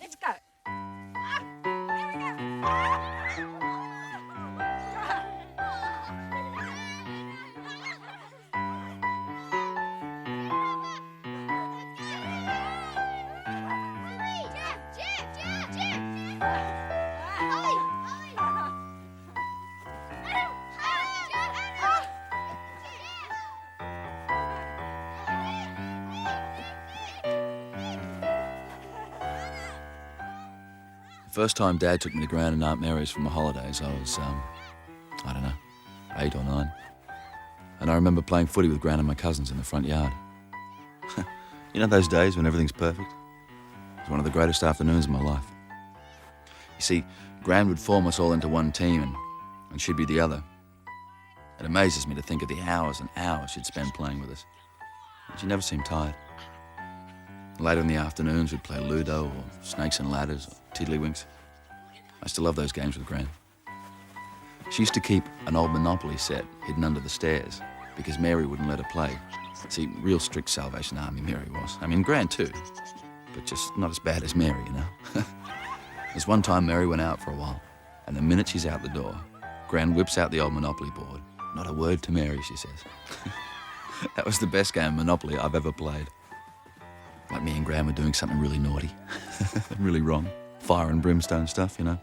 Let's go. Here we go. The first time Dad took me to Gran and Aunt Mary's for my holidays, I was, I don't know, 8 or 9. And I remember playing footy with Gran and my cousins in the front yard. You know those days when everything's perfect? It was one of the greatest afternoons of my life. You see, Gran would form us all into one team and she'd be the other. It amazes me to think of the hours and hours she'd spend playing with us. She never seemed tired. Later in the afternoons, we'd play Ludo or Snakes and Ladders or Tiddlywinks. I used to love those games with Gran. She used to keep an old Monopoly set hidden under the stairs because Mary wouldn't let her play. See, real strict Salvation Army Mary was. I mean, Gran too, but just not as bad as Mary, you know? There's one time Mary went out for a while, and the minute she's out the door, Gran whips out the old Monopoly board. Not a word to Mary, she says. That was the best game of Monopoly I've ever played. Like me and Gran were doing something really naughty, really wrong. Fire and brimstone stuff, you know.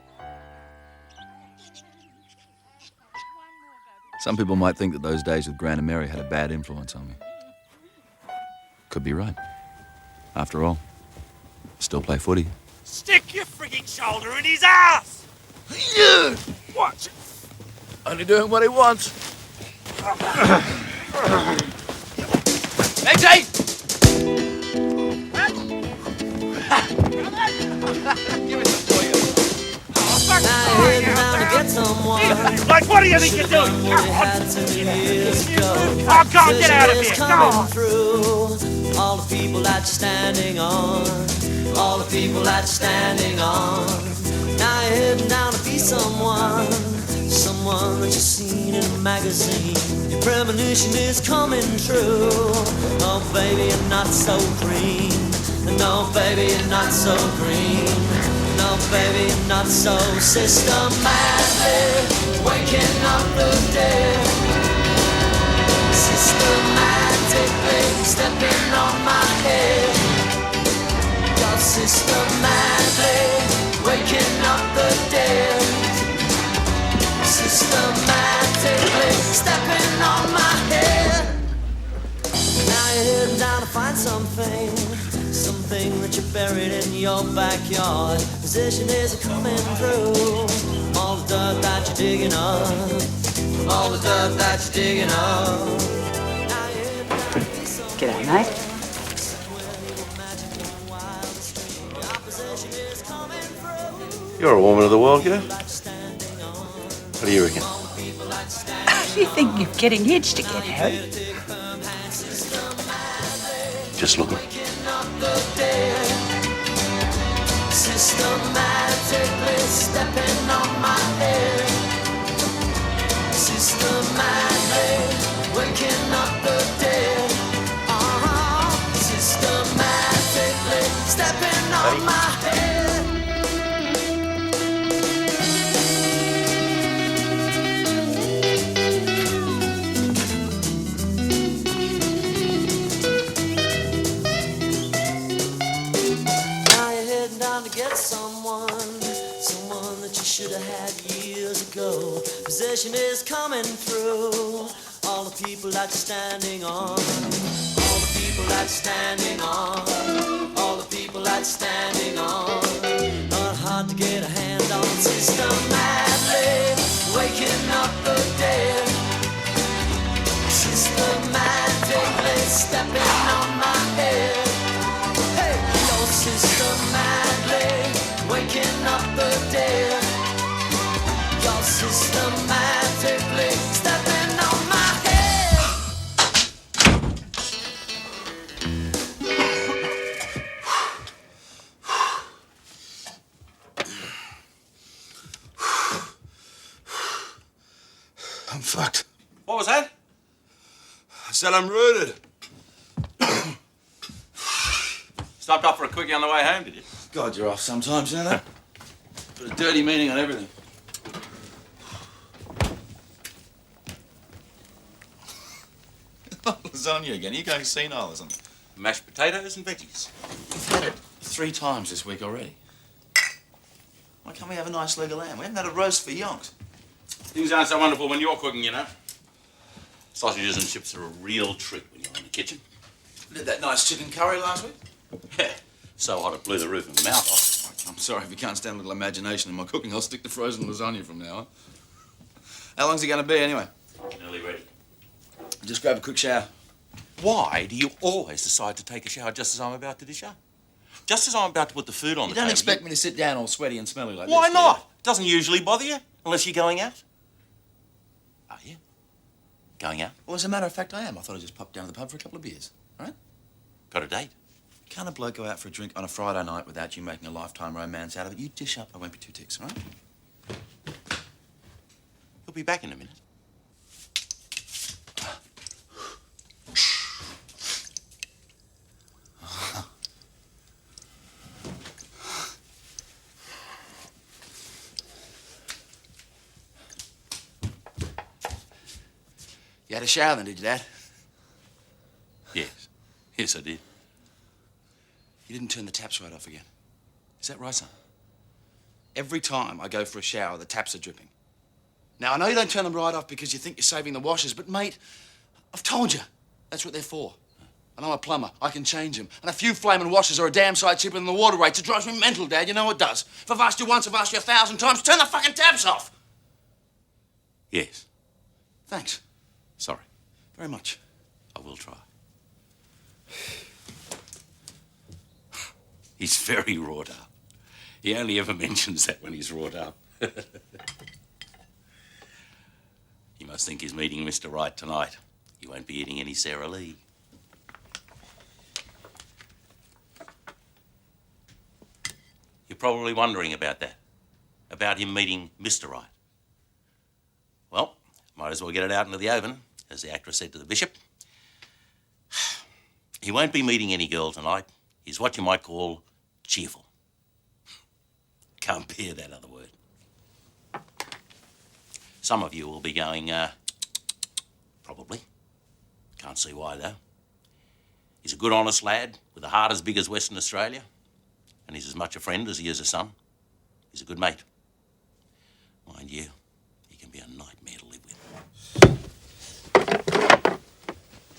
Some people might think that those days with Gran and Mary had a bad influence on me. Could be right. After all, still play footy. Stick your frigging shoulder in his ass! What? Only doing what he wants. Hey, give it some for you. Like, what do you think you're doing? Oh, go on, get out of here. Go on. All the people that you're standing on. All the people that you're standing on. Now you're heading down to be someone. Someone that you've seen in a magazine. Your premonition is coming true. Oh, baby, you're not so green. No, baby, you're not so green. No, baby, you're not so systematically waking up the dead. Systematically stepping on my head. You're systematically waking up the dead. Systematically stepping on my head. Now you're heading down to find something that you buried in your backyard. Position is coming through. All the dirt that you're digging up. All the dirt that you're digging up. G'day, mate. You're a woman of the world, Geoff. What do you reckon? You think you're getting hitched again, Harry? Just looking. Systematically stepping on my head. Systematically waking up the dead. Systematically stepping on my head. Someone that you should have had years ago. Possession is coming through. All the people that you're standing on. All the people that you're standing on. All the people that you're standing on. Not hard to get a hand on. Systematically waking up the dead. Systematically stepping on my head. Hey, you're systematically waking up the dead. You're systematically stepping on my head. I'm fucked. What was that? I said I'm rooted. Stopped off for a quickie on the way home, did you? God, you're off sometimes, you know that? Put a dirty meaning on everything. Lasagna again. Are you going senile or something? Mashed potatoes and veggies. We've had it 3 times this week already. Why can't we have a nice leg of lamb? We haven't had a roast for yonks. Things aren't so wonderful when you're cooking, you know. Sausages and chips are a real treat when you're in the kitchen. We did that nice chicken curry last week. Yeah, so hot it blew the roof of my mouth off. I'm sorry if you can't stand a little imagination in my cooking. I'll stick to frozen lasagna from now on. How long's it going to be anyway? Nearly ready. Just grab a quick shower. Why do you always decide to take a shower just as I'm about to dish up? Just as I'm about to put the food on You the table. don't expect me to sit down all sweaty and smelly like this. Why do you? not? Doesn't usually bother you, unless you're going out. Are you? Going out? Well, as a matter of fact, I am. I thought I'd just pop down to the pub for a couple of beers. All right? Got a date? Can't a bloke go out for a drink on a Friday night without you making a lifetime romance out of it? You dish up, I won't be 2 ticks, all right? He'll be back in a minute. You had a shower then, did you, Dad? Yes. Yes, I did. You didn't turn the taps right off again. Is that right, son? Every time I go for a shower, the taps are dripping. Now, I know you don't turn them right off because you think you're saving the washers, but, mate, I've told you. That's what they're for. And I'm a plumber. I can change them. And a few flaming washers are a damn sight cheaper than the water rates. It drives me mental, Dad. You know it does. If I've asked you once, I've asked you 1,000 times. Turn the fucking taps off! Yes. Thanks. Sorry. Very much. I will try. He's very wrought up. He only ever mentions that when he's wrought up. He must think he's meeting Mr. Right tonight. He won't be eating any Sarah Lee. You're probably wondering about that. About him meeting Mr. Right. Well, might as well get it out into the oven, as the actress said to the bishop. He won't be meeting any girl tonight. He's what you might call cheerful. Can't bear that other word. Some of you will be going, probably. Can't see why, though. He's a good, honest lad with a heart as big as Western Australia. And he's as much a friend as he is a son. He's a good mate. Mind you, he can be a nightmare to live with.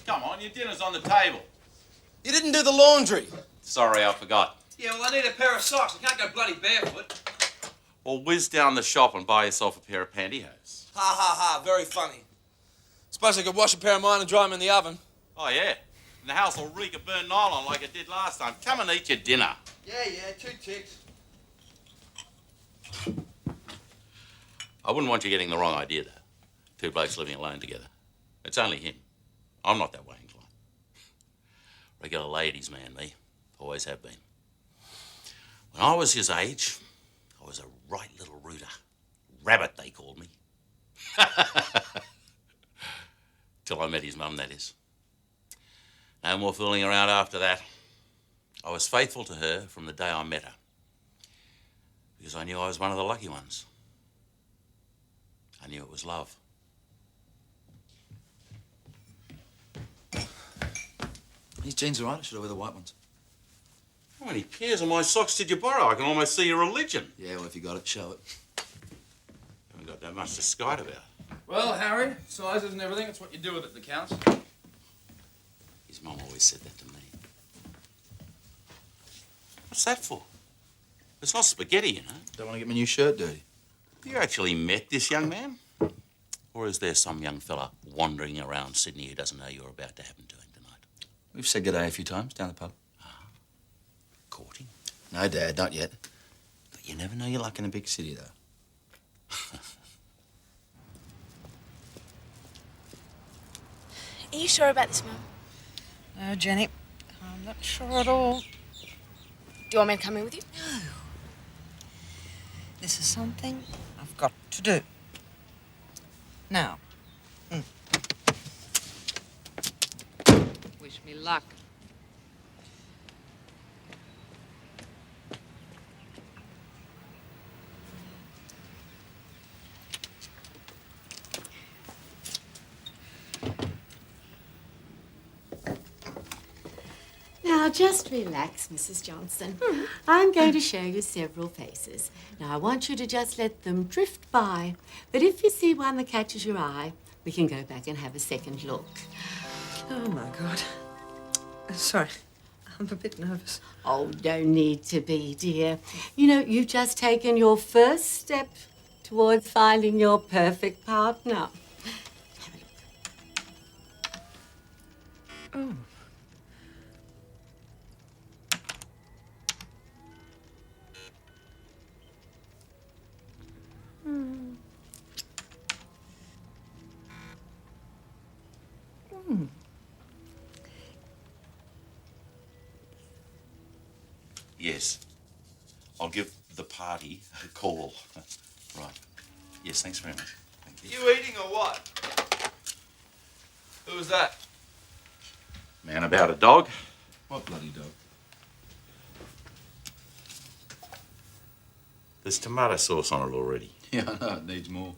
Come on, your dinner's on the table. You didn't do the laundry. Sorry, I forgot. Yeah, well, I need a pair of socks. I can't go bloody barefoot. Well, whiz down the shop and buy yourself a pair of pantyhose. Ha, ha, ha. Very funny. Suppose I could wash a pair of mine and dry them in the oven. Oh, yeah. And the house will reek of burnt nylon like it did last time. Come and eat your dinner. Yeah, 2 ticks. I wouldn't want you getting the wrong idea, though. 2 blokes living alone together. It's only him. I'm not that way inclined. Regular ladies' man, me. Always have been. When I was his age, I was a right little rooter. Rabbit, they called me. Till I met his mum, that is. No more fooling around after that. I was faithful to her from the day I met her. Because I knew I was one of the lucky ones. I knew it was love. These jeans are right. I should have wear the white ones. How many pairs of my socks did you borrow? I can almost see your religion. Yeah, well, if you got it, show it. Haven't got that much to skite about. Well, Harry, sizes and everything, it's what you do with it that counts. His mum always said that to me. What's that for? It's not spaghetti, you know. Don't want to get my new shirt dirty. Have you actually met this young man? Or is there some young fella wandering around Sydney who doesn't know you're about to happen to him tonight? We've said good day a few times down the pub. Courting? No, Dad, not yet. But you never know your luck in a big city, though. Are you sure about this, Mum? No, Jenny, I'm not sure at all. Do you want me to come in with you? No. This is something I've got to do. Now. Wish me luck. Now, just relax, Mrs. Johnson. I'm going to show you several faces. Now, I want you to just let them drift by. But if you see one that catches your eye, we can go back and have a second look. Oh, my God. Sorry, I'm a bit nervous. Oh, don't need to be, dear. You know, you've just taken your first step towards finding your perfect partner. Oh. Yes. I'll give the party a call. Right. Yes, thanks very much. Thank you. You eating or what? Who was that? Man about a dog. What bloody dog? There's tomato sauce on it already. Yeah, I know, it needs more.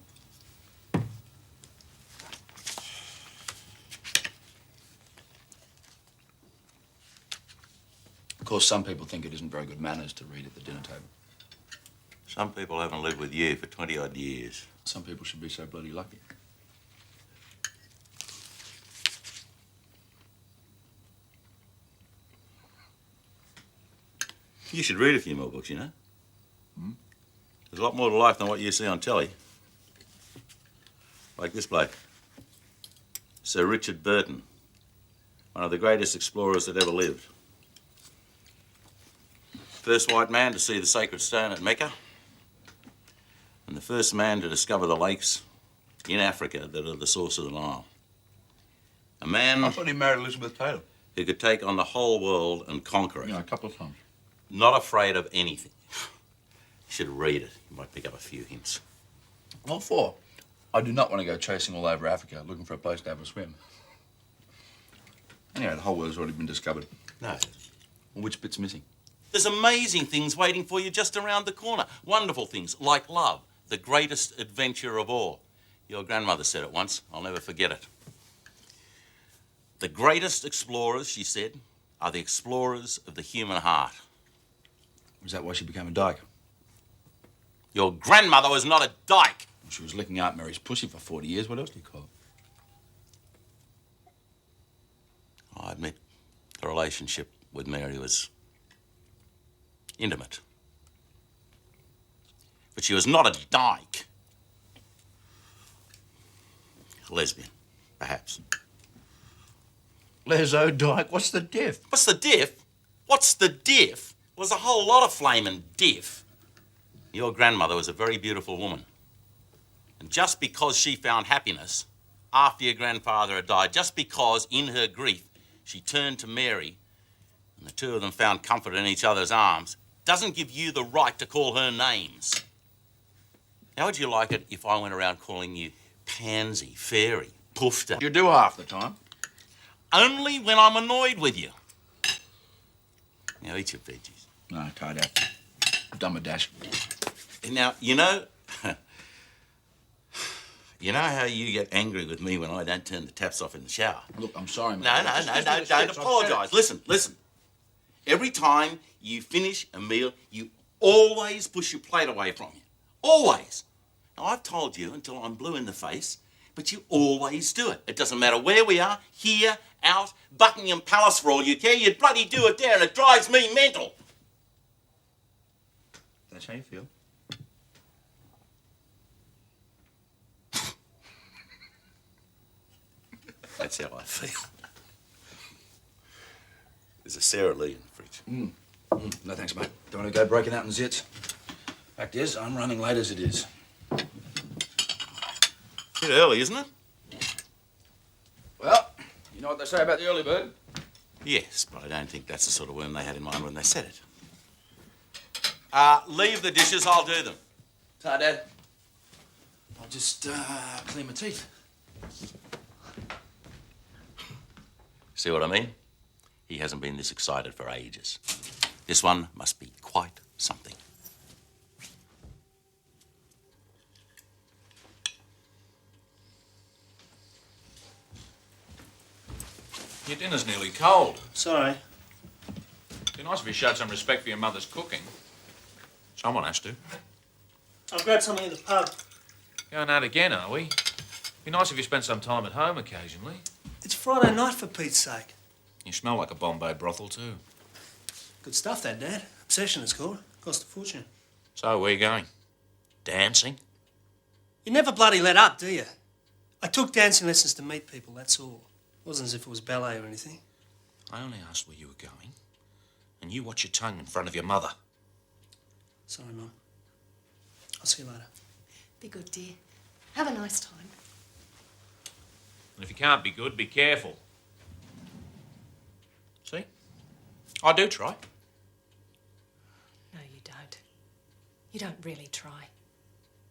Of course, some people think it isn't very good manners to read at the dinner table. Some people haven't lived with you for 20-odd years. Some people should be so bloody lucky. You should read a few more books, you know. There's a lot more to life than what you see on telly. Like this bloke. Sir Richard Burton. One of the greatest explorers that ever lived. First white man to see the sacred stone at Mecca. And the first man to discover the lakes in Africa that are the source of the Nile. A man I thought he married Elizabeth Taylor. who could take on the whole world and conquer it. Yeah, a couple of times. Not afraid of anything. You should read it. You might pick up a few hints. What for? I do not want to go chasing all over Africa looking for a place to have a swim. Anyway, the whole world's already been discovered. No. Well, which bit's missing? There's amazing things waiting for you just around the corner. Wonderful things like love, the greatest adventure of all. Your grandmother said it once. I'll never forget it. The greatest explorers, she said, are the explorers of the human heart. Was that why she became a dyke? Your grandmother was not a dyke. Well, she was licking Aunt Mary's pussy for 40 years. What else do you call it? I admit the relationship with Mary was intimate. But she was not a dyke. A lesbian, perhaps. Leso dyke, what's the diff? What's the diff? What's the diff? Well, there's a whole lot of flaming diff. Your grandmother was a very beautiful woman. And just because she found happiness after your grandfather had died, just because in her grief she turned to Mary and the two of them found comfort in each other's arms, doesn't give you the right to call her names. How would you like it if I went around calling you pansy, fairy, poofter? You do half the time. Only when I'm annoyed with you. Now eat your veggies. No, tied out. Done my dash. Now, you know how you get angry with me when I don't turn the taps off in the shower? Look, I'm sorry, mate. No, don't apologise. Listen. Every time you finish a meal, you always push your plate away from you. Always. Now, I've told you until I'm blue in the face, but you always do it. It doesn't matter where we are, here, out, Buckingham Palace for all you care, you bloody do it there and it drives me mental. That's how you feel. That's how I feel. There's a Sarah Lee in the fridge. No thanks, mate. Don't want to go breaking out in zits. Fact is, I'm running late as it is. Bit early, isn't it? Well, you know what they say about the early bird? Yes, but I don't think that's the sort of worm they had in mind when they said it. Leave the dishes, I'll do them. Sorry, Dad. I'll just clean my teeth. See what I mean? He hasn't been this excited for ages. This one must be quite something. Your dinner's nearly cold. Sorry. Be nice if you showed some respect for your mother's cooking. Someone has to. I'll grab something at the pub. Going out again, are we? Be nice if you spent some time at home occasionally. It's Friday night, for Pete's sake. You smell like a Bombay brothel too. Good stuff, that, Dad. Obsession, it's called. Cost a fortune. So, where you going? Dancing? You never bloody let up, do you? I took dancing lessons to meet people, that's all. It wasn't as if it was ballet or anything. I only asked where you were going. And you watch your tongue in front of your mother. Sorry, Mum. I'll see you later. Be good, dear. Have a nice time. And if you can't be good, be careful. See? I do try. No, you don't. You don't really try.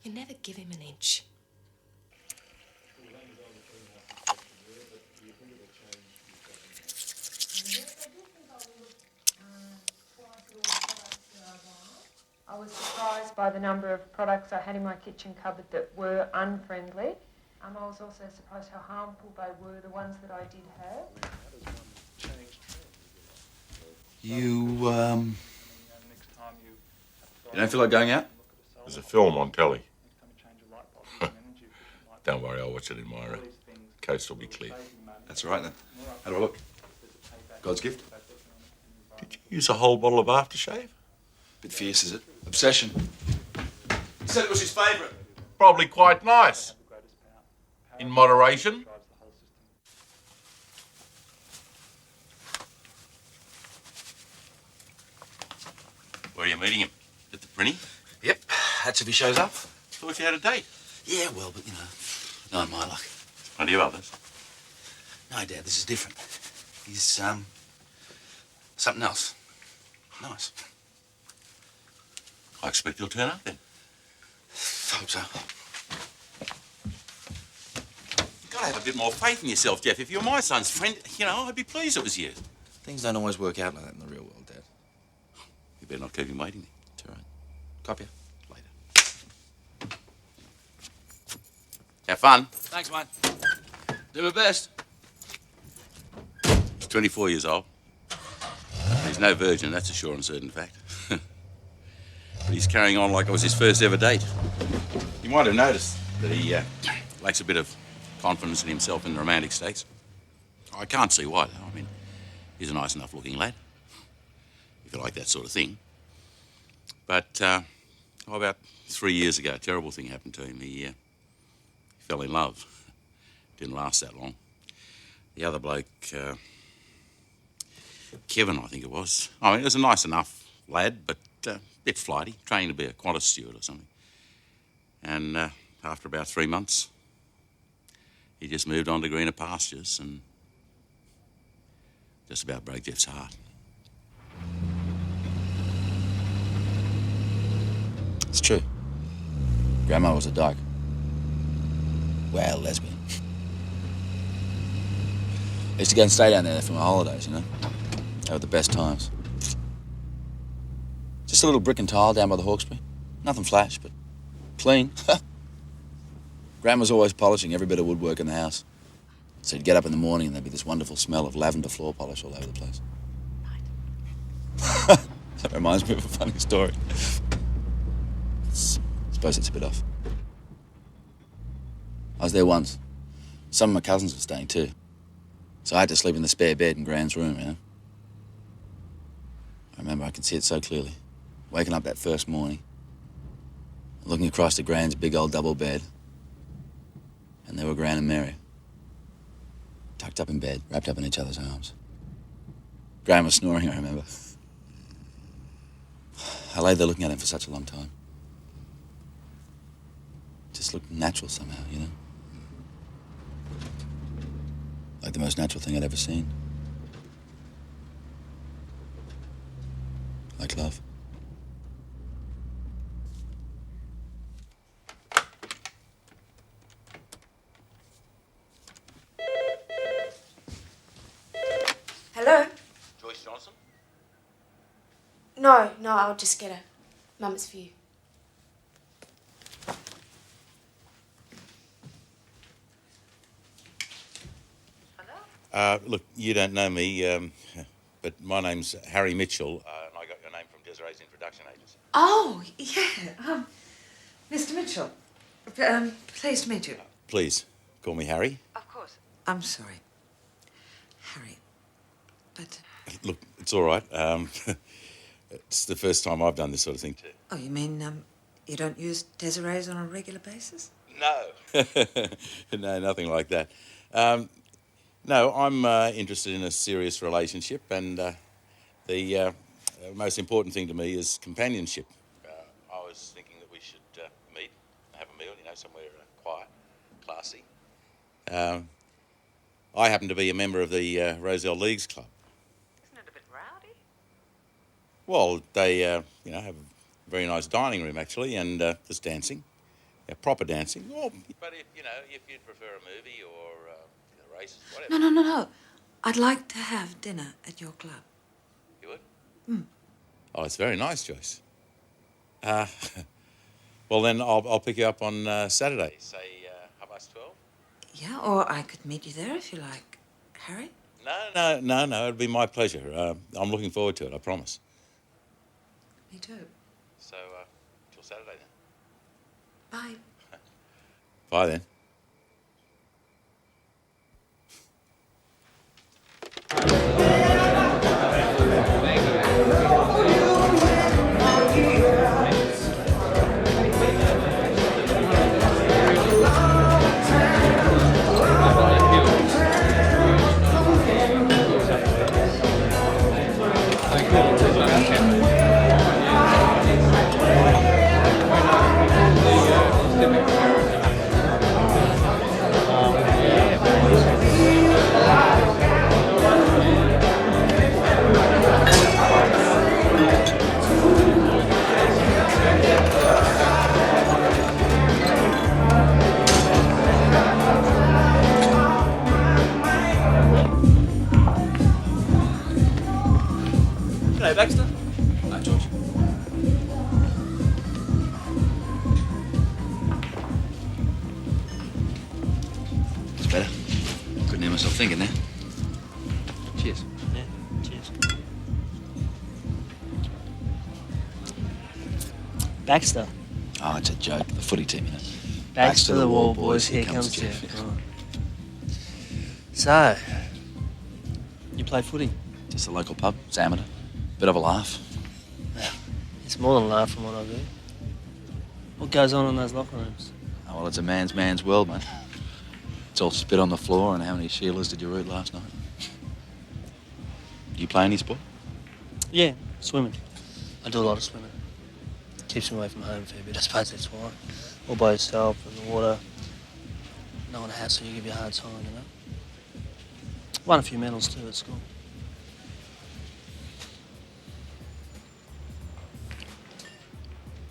You never give him an inch. I was surprised by the number of products I had in my kitchen cupboard that were unfriendly. I was also surprised how harmful they were, the ones that I did have. You don't feel like going out? There's a film on telly. Don't worry, I'll watch it in my coast will be clear. That's all right then. How do I look? God's gift? Did you use a whole bottle of aftershave? Bit fierce, is it? Obsession. He said it was his favourite. Probably quite nice. In moderation. Where are you meeting him? At the prinny? Yep, that's if he shows up. Thought you had a date. Yeah, well, but, you know, not my luck. Plenty of others. No, Dad, this is different. He's, something else. Nice. I expect he'll turn up then. Hope so. You've got to have a bit more faith in yourself, Geoff. If you're my son's friend, you know, I'd be pleased it was you. Things don't always work out like that in the real world, Dad. You better not keep him waiting. It's all right. Copy. Later. Have fun. Thanks, mate. Do my best. He's 24 years old. He's no virgin, that's a sure and certain fact. But he's carrying on like it was his first ever date. You might have noticed that he lacks a bit of confidence in himself in the romantic stakes. I can't see why, though. I mean, he's a nice enough looking lad, if you like that sort of thing. But about 3 years ago, a terrible thing happened to him. He fell in love. Didn't last that long. The other bloke, Kevin, I think it was. I mean, he was a nice enough lad, but a bit flighty, training to be a Qantas steward or something. And after about 3 months, he just moved on to greener pastures and just about broke Geoff's heart. It's true. Grandma was a dyke. Well, lesbian. I used to go and stay down there for my holidays, you know. They were the best times. Just a little brick and tile down by the Hawkesbury. Nothing flash, but clean. Grandma's always polishing every bit of woodwork in the house. So you'd get up in the morning and there'd be this wonderful smell of lavender floor polish all over the place. That reminds me of a funny story. I suppose it's a bit off. I was there once. Some of my cousins were staying too. So I had to sleep in the spare bed in Gran's room, you know. I remember I could see it so clearly. Waking up that first morning, looking across to Gran's big old double bed, and there were Gran and Mary, tucked up in bed, wrapped up in each other's arms. Gran was snoring, I remember. I lay there looking at him for such a long time. Just looked natural somehow, you know? Like the most natural thing I'd ever seen. Like love. Hello? Joyce Johnson? No, I'll just get her. Mum, it's for you. Look, you don't know me, but my name's Harry Mitchell, and I got your name from Desiree's introduction agency. Oh, yeah. Mr. Mitchell, pleased to meet you. Please, call me Harry. Of course. I'm sorry. Harry, but... Look, it's all right. It's the first time I've done this sort of thing, too. Oh, you mean you don't use Desirees on a regular basis? No. No, nothing like that. No, I'm interested in a serious relationship, and the most important thing to me is companionship. I was thinking that we should meet, have a meal, somewhere quiet, classy. I happen to be a member of the Roselle Leagues Club. Isn't it a bit rowdy? Well, they, have a very nice dining room, actually, and there's dancing. Yeah, proper dancing. Well, but if you'd prefer a movie or races, whatever. No. I'd like to have dinner at your club. You would? Hmm. Oh, it's very nice, Joyce. Well, then I'll pick you up on Saturday, say 12:30. Yeah, or I could meet you there if you like. Harry? No, it'd be my pleasure. I'm looking forward to it, I promise. Me too. So, till Saturday then. Bye. Bye then. G'day, Baxter. Hi, George. It's better. Couldn't hear myself thinking there. Cheers. Yeah, cheers. Baxter. Oh, it's a joke. The footy team, Backs to the wall, boys. Here comes Geoff. Oh. So, you play footy? Just a local pub. It's amateur. Bit of a laugh. Yeah, it's more than a laugh from what I do. What goes on in those locker rooms? Oh, well, it's a man's world, mate. It's all spit on the floor, and how many Sheilas did you root last night? Do you play any sport? Yeah, swimming. I do a lot of swimming. Keeps me away from home a fair bit, I suppose that's why. All by yourself in the water. No one hassle you, give you a hard time, Won a few medals too at school.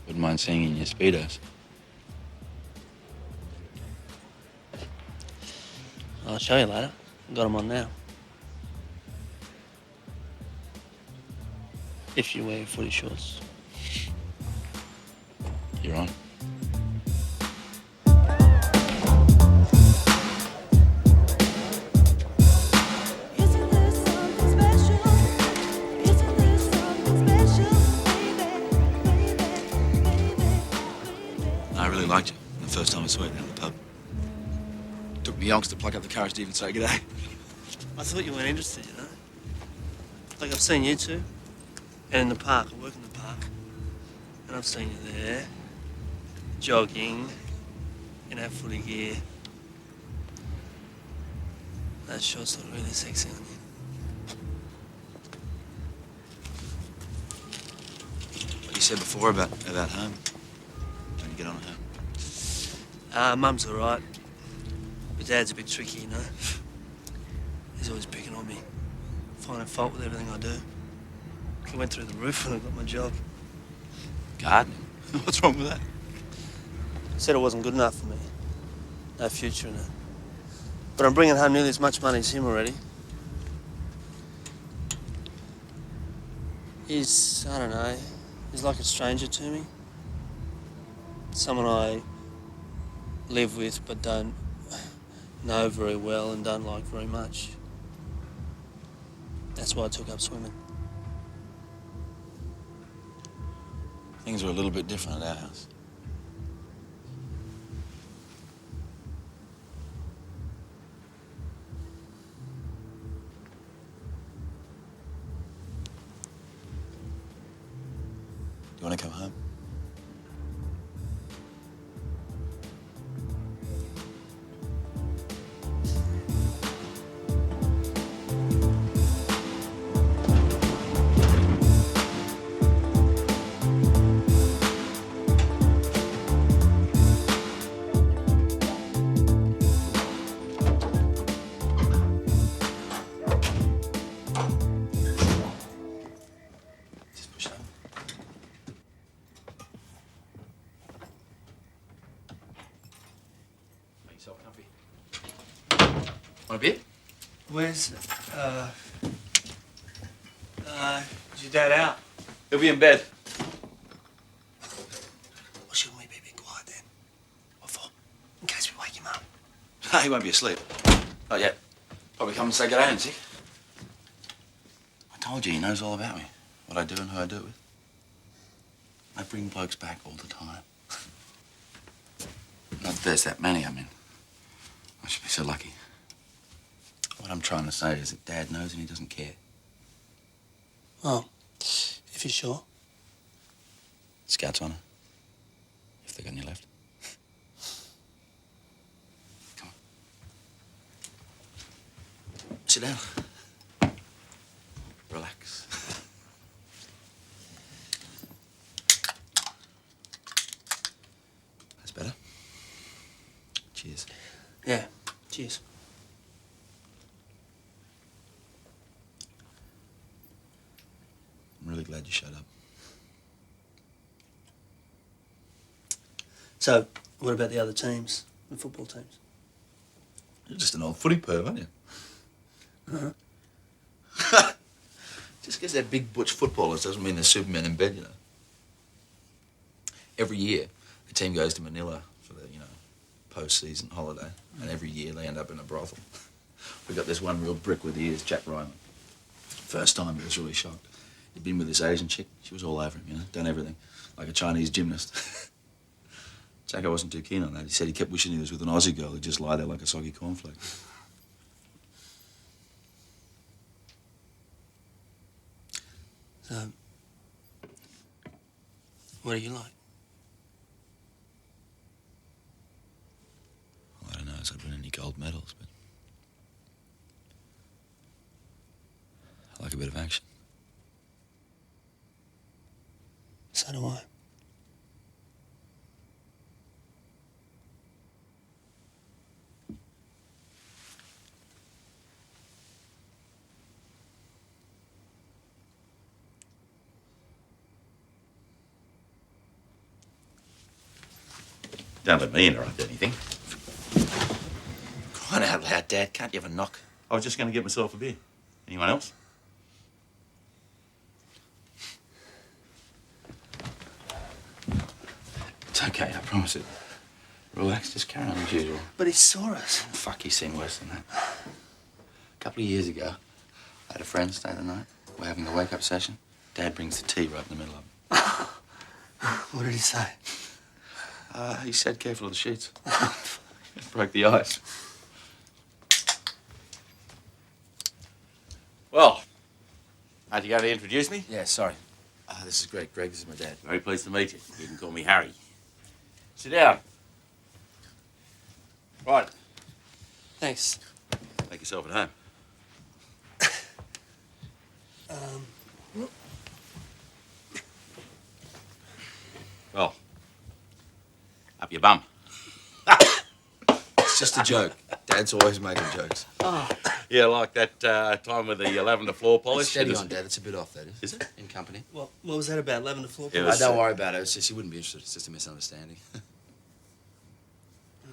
Wouldn't mind seeing you in your Speedos. I'll show you later. I've got them on now. If you wear your footy shorts. You're on. I really liked you the first time I saw you down at the pub. Took me yonks to pluck up the courage to even say g'day. I thought you weren't interested, Like I've seen you two. And in the park, I work in the park. And I've seen you there, jogging, in our footy gear. Those shorts look really sexy on you. What you said before about home. When you get on at home. Mum's all right. But Dad's a bit tricky, He's always picking on me, finding fault with everything I do. He went through the roof when I got my job. Gardening? What's wrong with that? He said it wasn't good enough for me. No future in it. But I'm bringing home nearly as much money as him already. He's, I don't know, he's like a stranger to me. Someone I live with but don't know very well and don't like very much. That's why I took up swimming. Things were a little bit different at our house. Do you want to come home? Want a beer? Where's, is your dad out? He'll be in bed. Well, shouldn't we be a bit quiet then? What for? In case we wake him up. He won't be asleep. Not yet. Probably come and say good day and sick. I told you he knows all about me. What I do and who I do it with. I bring blokes back all the time. Not that there's that many, I mean. I should be so lucky. What I'm trying to say is that Dad knows and he doesn't care. Oh, if you're sure. Scout's honour. If they've got any left. Come on. Sit down. Relax. That's better. Cheers. Yeah, cheers. I'm really glad you showed up. So, what about the other teams, the football teams? You're just an old footy perv, aren't you? Uh-huh. Just because they're big butch footballers doesn't mean they're supermen in bed, you know. Every year, the team goes to Manila for the, post-season holiday, and every year they end up in a brothel. We got this one real brick with ears, Jack Ryman. First time, he was really shocked. He'd been with this Asian chick. She was all over him, done everything, like a Chinese gymnast. Jacko wasn't too keen on that. He said he kept wishing he was with an Aussie girl who'd just lie there like a soggy cornflake. So, what are you like? Well, I don't know as I'd win any gold medals, but I like a bit of action. So do I. Don't let me interrupt anything. Crying out loud, Dad. Can't you have a knock? I was just going to get myself a beer. Anyone else? It's okay, I promise it. Relax, just carry on as usual. But he saw us. Fuck, he's seen worse than that. A couple of years ago, I had a friend stay the night. We're having a wake-up session. Dad brings the tea right in the middle of it. What did he say? He said, careful of the sheets. Broke the ice. Well, aren't you going to introduce me? Yeah, sorry. This is Greg. Greg, this is my dad. Very pleased to meet you. You can call me Harry. Sit down. Right. Thanks. Make yourself at home. Well, up your bum. It's just a joke. Dad's always making jokes. Oh. Yeah, like that time with the lavender floor polish. Steady on, Dad. It's a bit off, that is. Is it? In company. What was that about? Lavender floor? It was, don't worry about it. It's just, you wouldn't be interested. It's just a misunderstanding.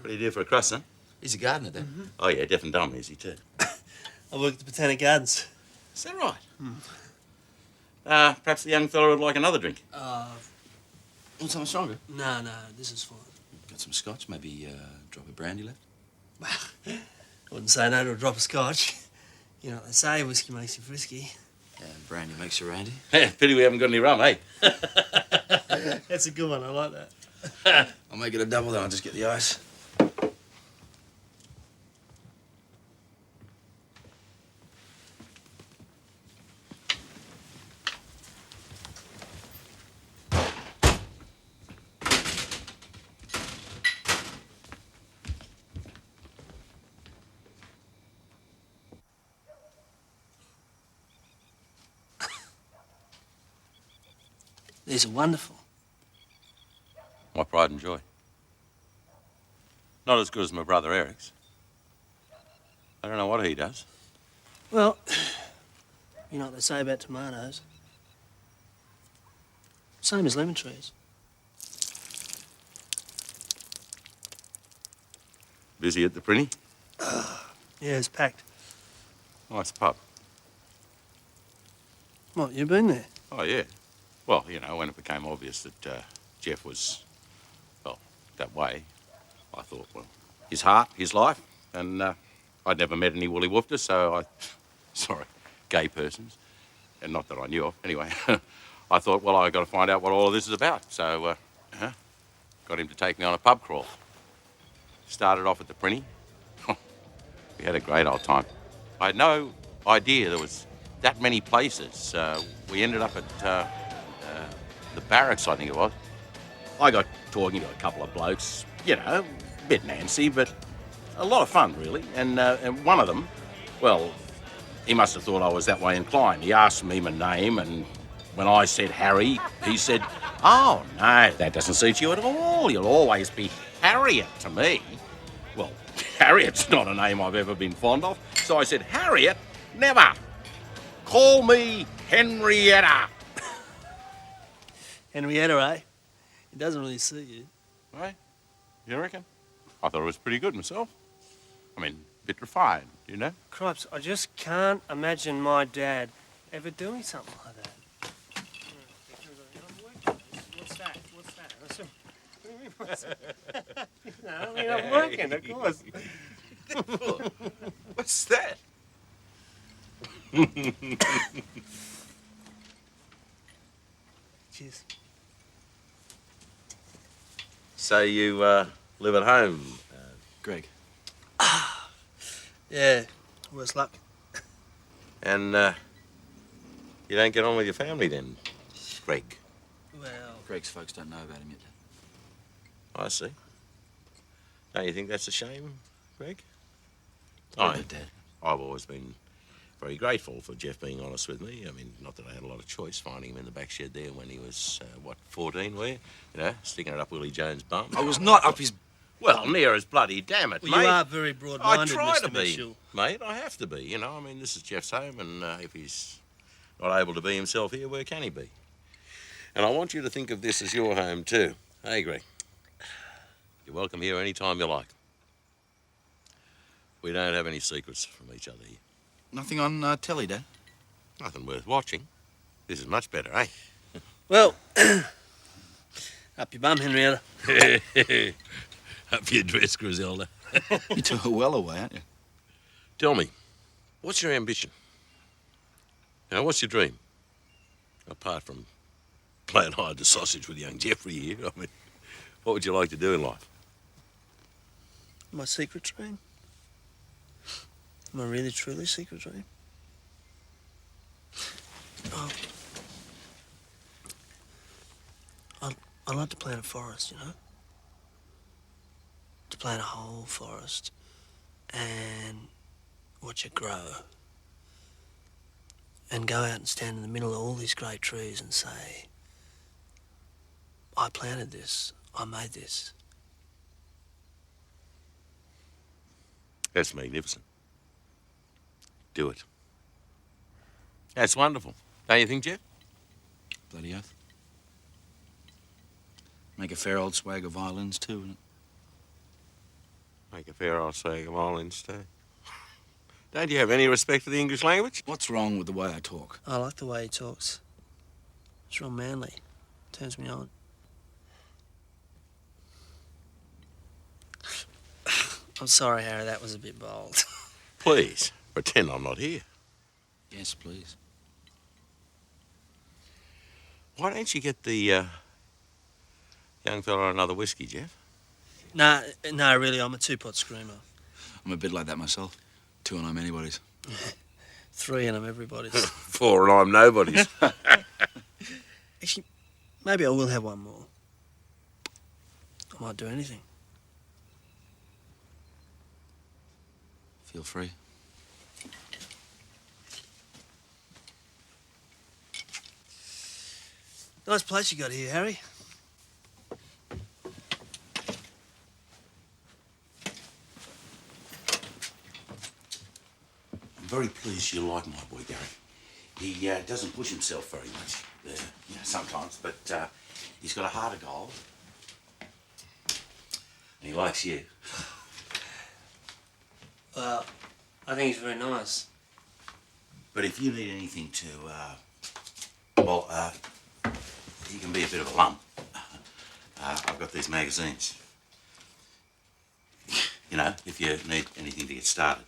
What do you do for a crust, son? He's a gardener, then. Mm-hmm. Oh, yeah, deaf and dumb is he, too. I work at the Botanic Gardens. Is that right? Perhaps the young fella would like another drink. Want something stronger? No, this is fine. Got some scotch? Maybe drop of brandy left? I wouldn't say no to a drop of scotch. You know what they say, whiskey makes you frisky. And brandy makes you randy. Pity we haven't got any rum, eh? That's a good one, I like that. I'll make it a double, then I'll just get the ice. These are wonderful. My pride and joy. Not as good as my brother Eric's. I don't know what he does. Well, you know what they say about tomatoes. Same as lemon trees. Busy at the Prinny? Yeah, it's packed. Nice pub. What, you been there? Oh, yeah. Well, you know, when it became obvious that Geoff was, well, that way, I thought, well, his heart, his life, and I'd never met any woolly woofers, so sorry, gay persons, and not that I knew of, anyway. I thought, well, I've got to find out what all of this is about, so got him to take me on a pub crawl. Started off at the Prinny. We had a great old time. I had no idea there was that many places. We ended up at the barracks, I think it was. I got talking to a couple of blokes, you know, a bit nancy, but a lot of fun, really. And one of them, well, he must have thought I was that way inclined. He asked me my name, and when I said Harry, he said, "Oh, no, that doesn't suit you at all. You'll always be Harriet to me." Well, Harriet's not a name I've ever been fond of. So I said, "Harriet? Never. Call me Henrietta." Henrietta, eh? It doesn't really suit you. Right? You reckon? I thought it was pretty good myself. I mean, a bit refined, you know? Cripes, I just can't imagine my dad ever doing something like that. What's that? What's that? What's that? No, I mean, I'm working, of course. What's that? Cheers. So you live at home, Greg? Yeah, worse luck. And you don't get on with your family then, Greg? Well, Greg's folks don't know about him yet. I see. Don't you think that's a shame, Greg? Dad. I've always been very grateful for Geoff being honest with me. I mean, not that I had a lot of choice finding him in the back shed there when he was, 14, were you? You know, sticking it up Willie Jones' bum. I was not up his... Well, near as bloody damn it, well, mate. you are very broad-minded, I try Mr. to be, Mitchell. mate. I have to be, you know. I mean, this is Geoff's home, and if he's not able to be himself here, where can he be? And I want you to think of this as your home, too. Hey, Greg. You're welcome here any time you like. We don't have any secrets from each other here. Nothing on telly, Dad? Nothing worth watching. This is much better, eh? Well, up your bum, Henrietta. Up your dress, Griselda. You took her well away, aren't you? Tell me, what's your ambition? Now, what's your dream? Apart from playing hide the sausage with young Jeffrey here, I mean, what would you like to do in life? My secret dream? My really, truly secret dream? Oh. I'd like to plant a forest, you know? To plant a whole forest and watch it grow. And go out and stand in the middle of all these great trees and say, I planted this, I made this. That's magnificent. Do it. That's wonderful. Don't you think, Geoff? Bloody oath. Make a fair old swag of violins, too, wouldn't it? Make a fair old swag of violins, too. Don't you have any respect for the English language? What's wrong with the way I talk? I like the way he talks. It's real manly. Turns me on. I'm sorry, Harry, that was a bit bold. Please, pretend I'm not here. Yes, please. Why don't you get the young fella another whiskey, Geoff? Nah, really, I'm a two-pot screamer. I'm a bit like that myself. 2 and I'm anybody's. 3 and I'm everybody's. 4 and I'm nobody's. Actually, maybe I will have one more. I might do anything. Feel free. Nice place you got here, Harry. I'm very pleased you like my boy, Gary. He doesn't push himself very much, sometimes, but he's got a heart of gold. And he likes you. Well, I think he's very nice. But if you need anything to, he can be a bit of a lump. I've got these magazines. You know, if you need anything to get started.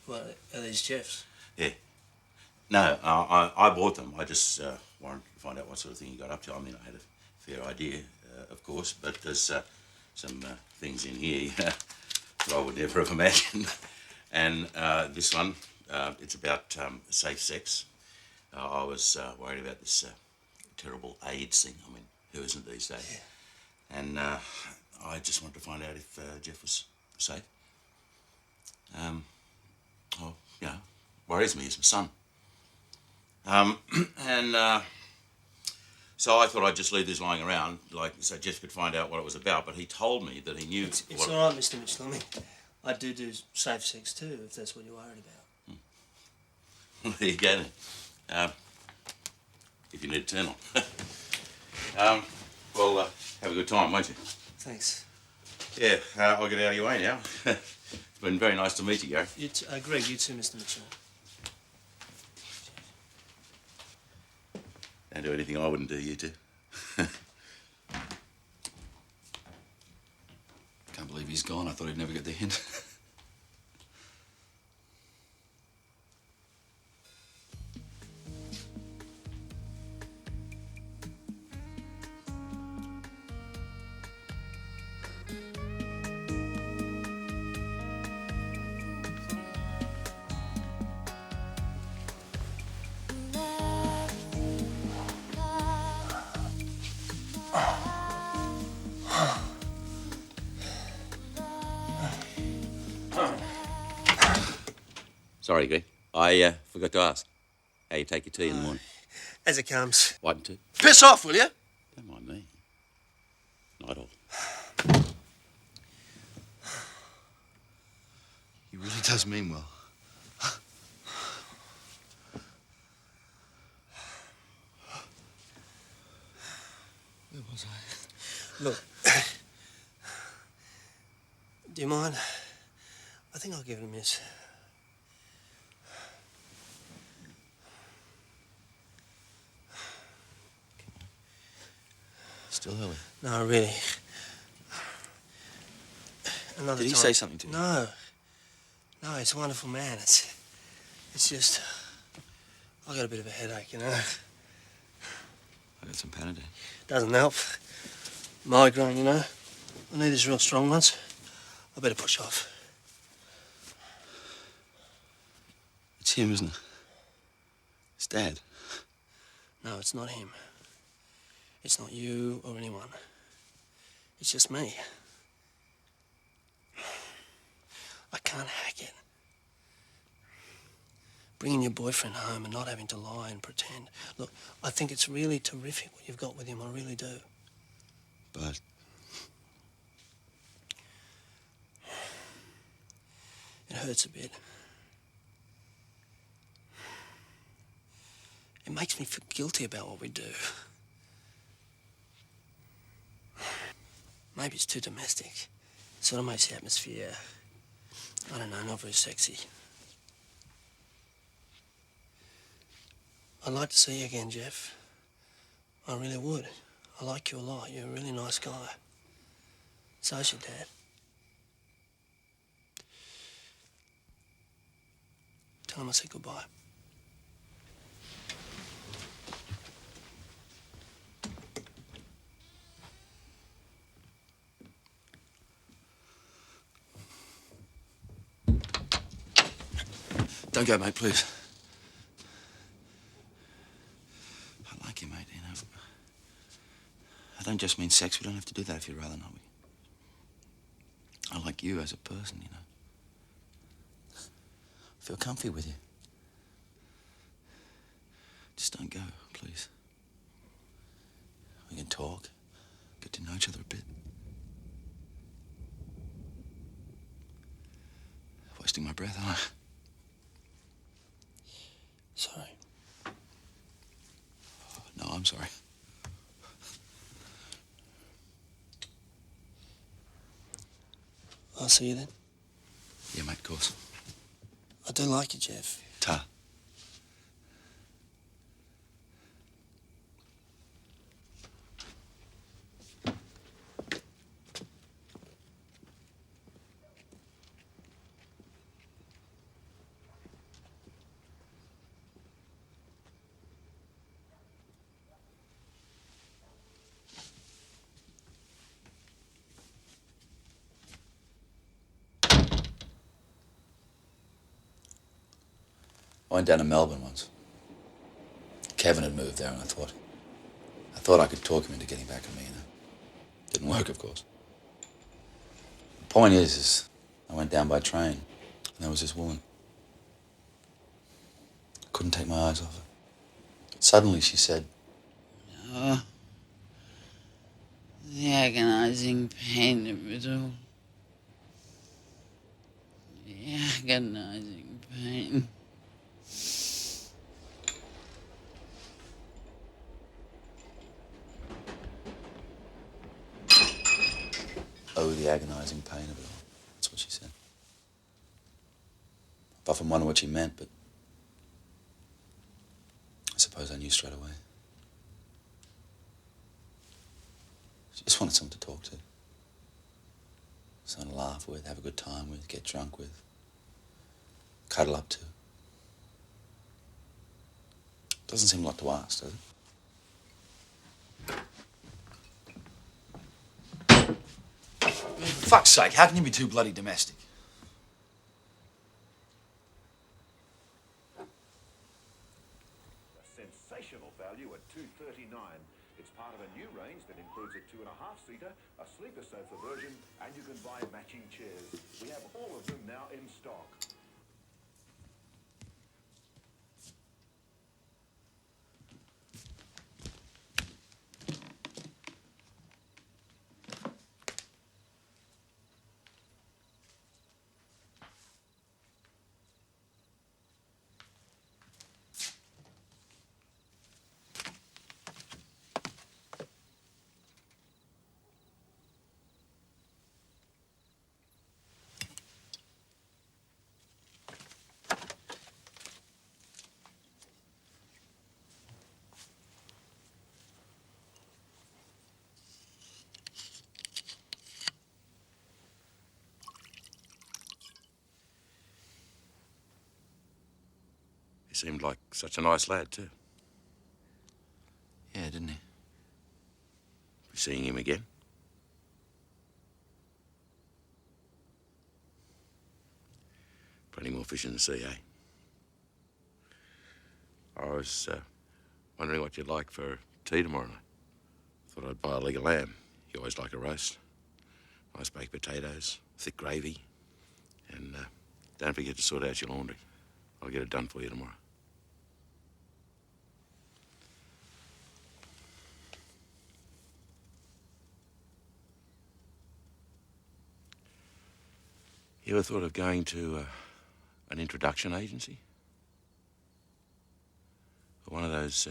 What, are these Geoff's? Yeah. No, I bought them. I just wanted to find out what sort of thing you got up to. I mean, I had a fair idea, of course, but there's some things in here that I would never have imagined. And this one, it's about safe sex. I was worried about this terrible AIDS thing. I mean, who isn't these days? Yeah. And I just wanted to find out if Geoff was safe. Worries me is my son. So I thought I'd just leave this lying around, so Geoff could find out what it was about, but he told me that he knew... It's all right, Mr. Mitchell. I mean, I do safe sex too, if that's what you're worried about. Well, there you go then. If you need to turn on. Have a good time, won't you? Thanks. Yeah, I'll get out of your way now. It's been very nice to meet you, Gary. Greg, you too, Mr. Mitchell. Don't do anything I wouldn't do, you two. Can't believe he's gone. I thought he'd never get the hint. Sorry, Greg. I forgot to ask how you take your tea in the morning. As it comes. White and tea? Piss off, will you? Don't mind me. Not at all. He really does mean well. Where was I? Look. Do you mind? I think I'll give it a miss. Still early? No, really. Another Did he time. say something to you? No. No, he's a wonderful man. It's just... I got a bit of a headache, you know. I got some Panadol. Doesn't help. Migraine, you know. I need these real strong ones. I better push off. It's him, isn't it? It's Dad. No, it's not him. It's not you or anyone. It's just me. I can't hack it. Bringing your boyfriend home and not having to lie and pretend. Look, I think it's really terrific what you've got with him. I really do. But... it hurts a bit. It makes me feel guilty about what we do. Maybe it's too domestic. Sort of makes the atmosphere, I don't know, not very sexy. I'd like to see you again, Geoff. I really would. I like you a lot. You're a really nice guy. So's your dad. Tell him I said goodbye. Don't go, mate, please. I like you, mate, you know. I don't just mean sex. We don't have to do that if you'd rather not. I like you as a person, you know. I feel comfy with you. Just don't go, please. We can talk, get to know each other a bit. Wasting my breath, aren't I? Sorry. No, I'm sorry. I'll see you then. Yeah, mate, of course. I do like you, Geoff. Ta. I went down to Melbourne once. Kevin had moved there, and I thought I could talk him into getting back at me, you know. Didn't work, of course. The point is I went down by train, and there was this woman. I couldn't take my eyes off her. Suddenly she said, "Oh, the agonizing pain of it all. The agonizing pain." "Oh, the agonizing pain of it all." That's what she said. I've often wondered what she meant, but I suppose I knew straight away. She just wanted someone to talk to. Someone to laugh with, have a good time with, get drunk with, cuddle up to. Doesn't seem a lot to ask, does it? For fuck's sake, how can you be too bloody domestic? A sensational value at $239. It's part of a new range that includes a 2.5-seater, a sleeper sofa version, and you can buy matching chairs. We have all of them now in stock. He seemed like such a nice lad, too. Yeah, didn't he? You seeing him again? Plenty more fish in the sea, eh? I was wondering what you'd like for tea tomorrow night. Thought I'd buy a leg of lamb. You always like a roast. Nice baked potatoes, thick gravy. And don't forget to sort out your laundry. I'll get it done for you tomorrow. You ever thought of going to an introduction agency? Or one of those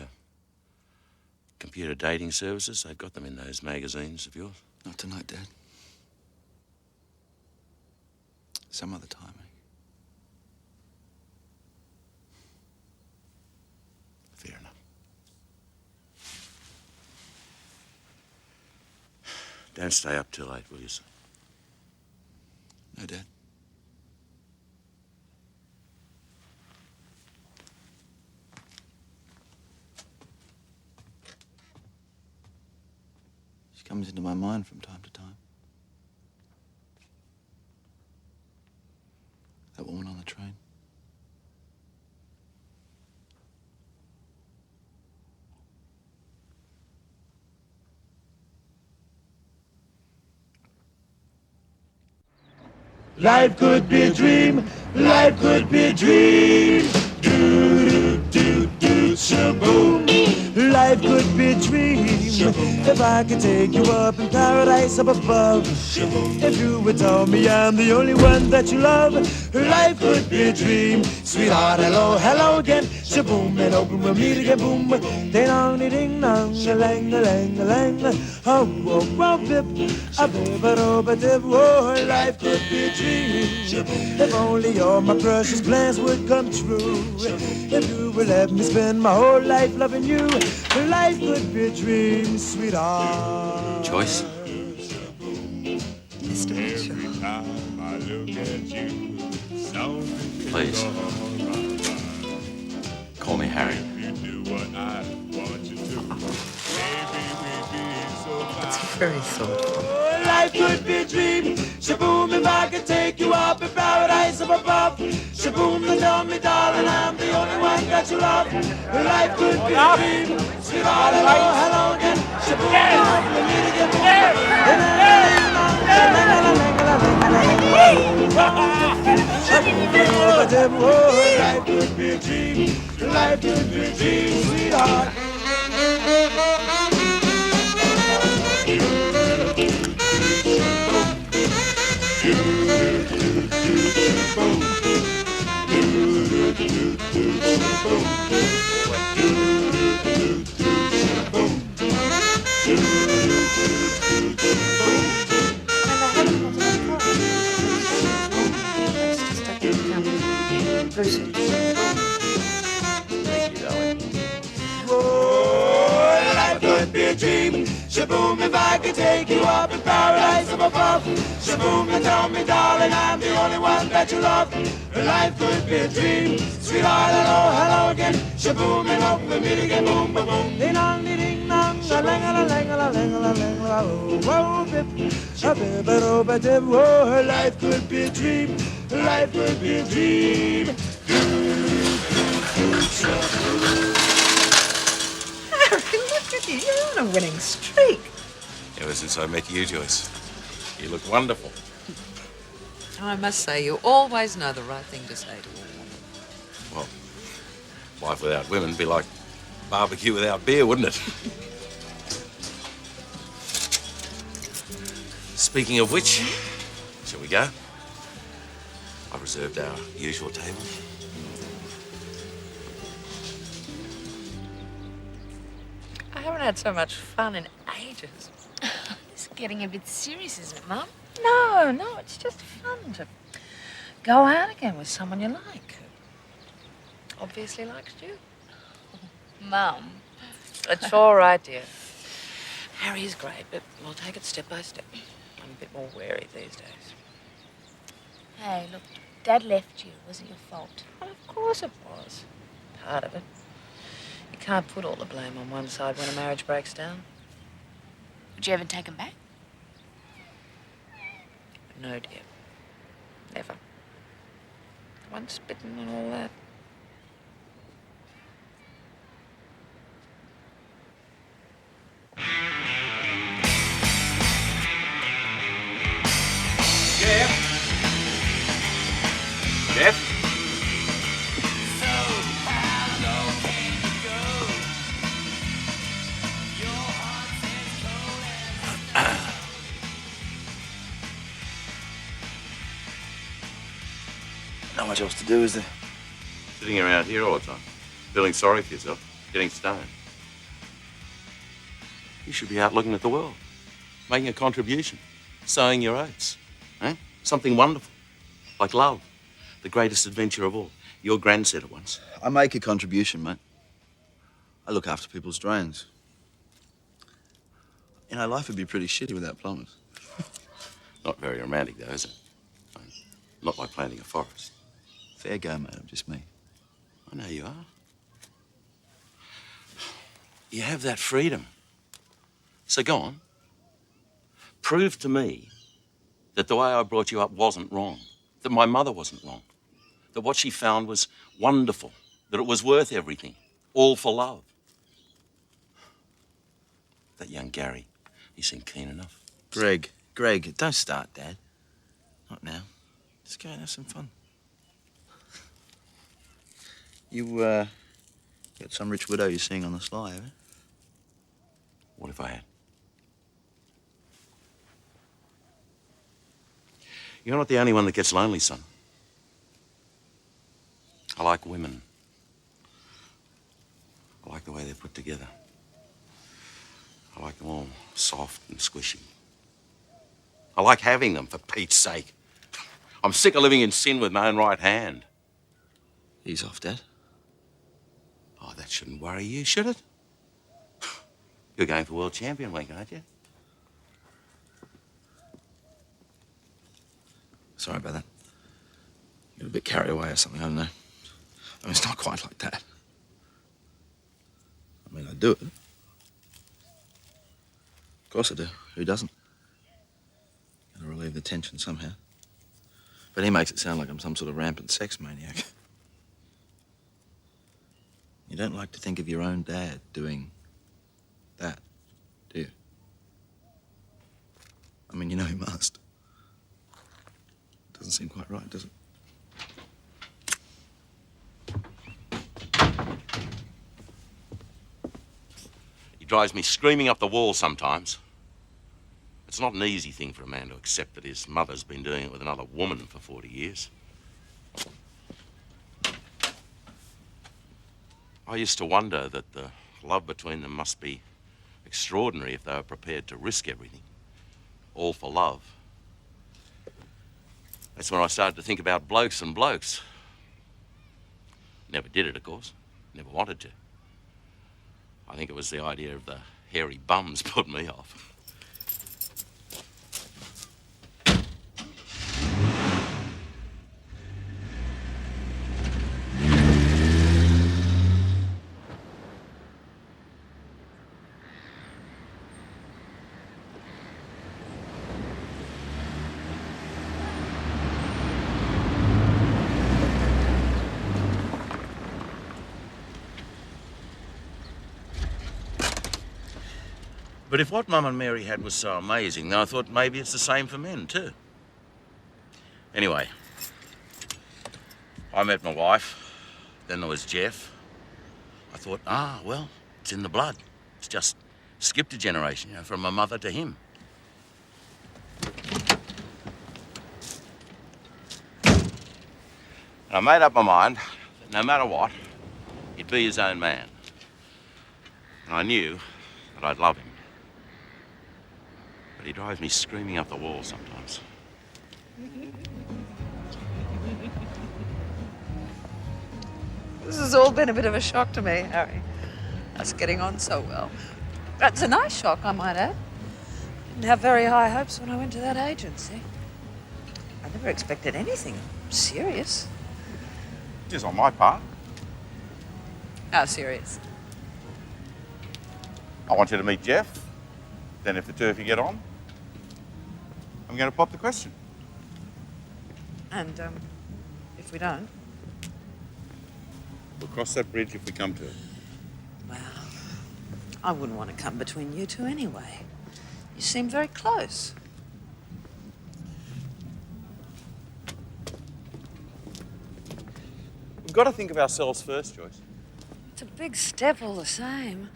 computer dating services? They've got them in those magazines of yours. Not tonight, Dad. Some other time, eh? Fair enough. Don't stay up too late, will you, son? No, Dad. comes into my mind from time to time. That woman on the train. Life could be a dream, life could be a dream. Do, shaboom. Life could be a dream. If I could take you up in paradise up above. If you would tell me I'm the only one that you love. Life could be a dream. Sweetheart, hello, hello again. Shaboom, and open we'll meet again. Boom, ding dong, ding dong, a lang, a lang, a lang. Oh, whoa, whoa, bip, a bip, a dip. Oh, life could be a dream. If only all my precious plans would come true. If you would let me spend my whole life loving you. Life could be a dream, sweetheart. Joyce? Mr. Mitchell. Please. Call me Harry. That's very thoughtful. Life could be a dream. Shaboom, if I could take you up in paradise up above. Shaboom, and tell me, darling, I'm the only one that you love. Life could be a dream. Sweetheart, hello, hello again. Shaboom, we'll meet again. Life could be a dream. Life could be a dream, sweetheart. Lucy. Thank you, darling. Oh, life could be a dream. Shaboom, if I could take you up in paradise up above. Shaboom, and tell me, darling, I'm the only one that you love. Life could be a dream. Sweetheart, hello, hello again. Shaboom, and hope we meet again. Boom, boom, boom. Ding dong, ding dong, a lang, a lang, a lang, a lang, oh, whoa, bip, a bip, a rope, a dip. Oh, life could be a dream. Life could be a dream. Harry, look at you. You're on a winning streak. Ever since I met you, Joyce, you look wonderful. I must say, you always know the right thing to say to a woman. Well, life without women would be like barbecue without beer, wouldn't it? Speaking of which, shall we go? I've reserved our usual table. I haven't had so much fun in ages. This is getting a bit serious, isn't it, Mum? No, it's just fun to go out again with someone you like. Who obviously likes you. Mum. It's all right, dear. Harry's great, but we'll take it step by step. I'm a bit more wary these days. Hey, look, Dad left you. It wasn't your fault. Well, of course it was. Part of it. You can't put all the blame on one side when a marriage breaks down. Would you ever take him back? No, dear. Never. Once bitten and all that. Geoff? Not much else to do, is there? Sitting around here all the time, feeling sorry for yourself, getting stoned. You should be out looking at the world, making a contribution, sowing your oats. Eh? Something wonderful, like love, the greatest adventure of all. Your gran said it once. I make a contribution, mate. I look after people's drains. You know, life would be pretty shitty without plumbers. Not very romantic, though, is it? Not like planting a forest. Fair go, mate. I'm just me. I know you are. You have that freedom. So go on. proved to me that the way I brought you up wasn't wrong, that my mother wasn't wrong, that what she found was wonderful, that it was worth everything, all for love. That young Gary, he seemed keen enough. Greg, don't start, Dad. Not now. Just go and have some fun. You, got some rich widow you're seeing on the sly, have you? What if I had? You're not the only one that gets lonely, son. I like women. I like the way they're put together. I like them all soft and squishy. I like having them, for Pete's sake. I'm sick of living in sin with my own right hand. Ease off, Dad. Oh, that shouldn't worry you, should it? You're going for world champion week, aren't you? Sorry about that. Got a bit carried away or something, I don't know. I mean, it's not quite like that. I mean, I do it. Of course I do. Who doesn't? Gotta relieve the tension somehow. But he makes it sound like I'm some sort of rampant sex maniac. You don't like to think of your own dad doing that, do you? I mean, you know he must. Doesn't seem quite right, does it? He drives me screaming up the wall sometimes. It's not an easy thing for a man to accept that his mother's been doing it with another woman for 40 years. I used to wonder that the love between them must be extraordinary if they were prepared to risk everything, all for love. That's when I started to think about blokes and blokes. Never did it, of course. Never wanted to. I think it was the idea of the hairy bums put me off. But if what Mum and Mary had was so amazing, then I thought maybe it's the same for men too. Anyway, I met my wife, then there was Geoff. I thought, well, it's in the blood. It's just skipped a generation, you know, from my mother to him. And I made up my mind that no matter what, he'd be his own man. And I knew that I'd love him. But he drives me screaming up the wall sometimes. This has all been a bit of a shock to me, Harry. Us getting on so well. It's a nice shock, I might add. Didn't have very high hopes when I went to that agency. I never expected anything serious. It is on my part. How serious? I want you to meet Geoff. Then if the two of you get on, I'm going to pop the question. And, if we don't? We'll cross that bridge if we come to it. Well, I wouldn't want to come between you two anyway. You seem very close. We've got to think of ourselves first, Joyce. It's a big step all the same.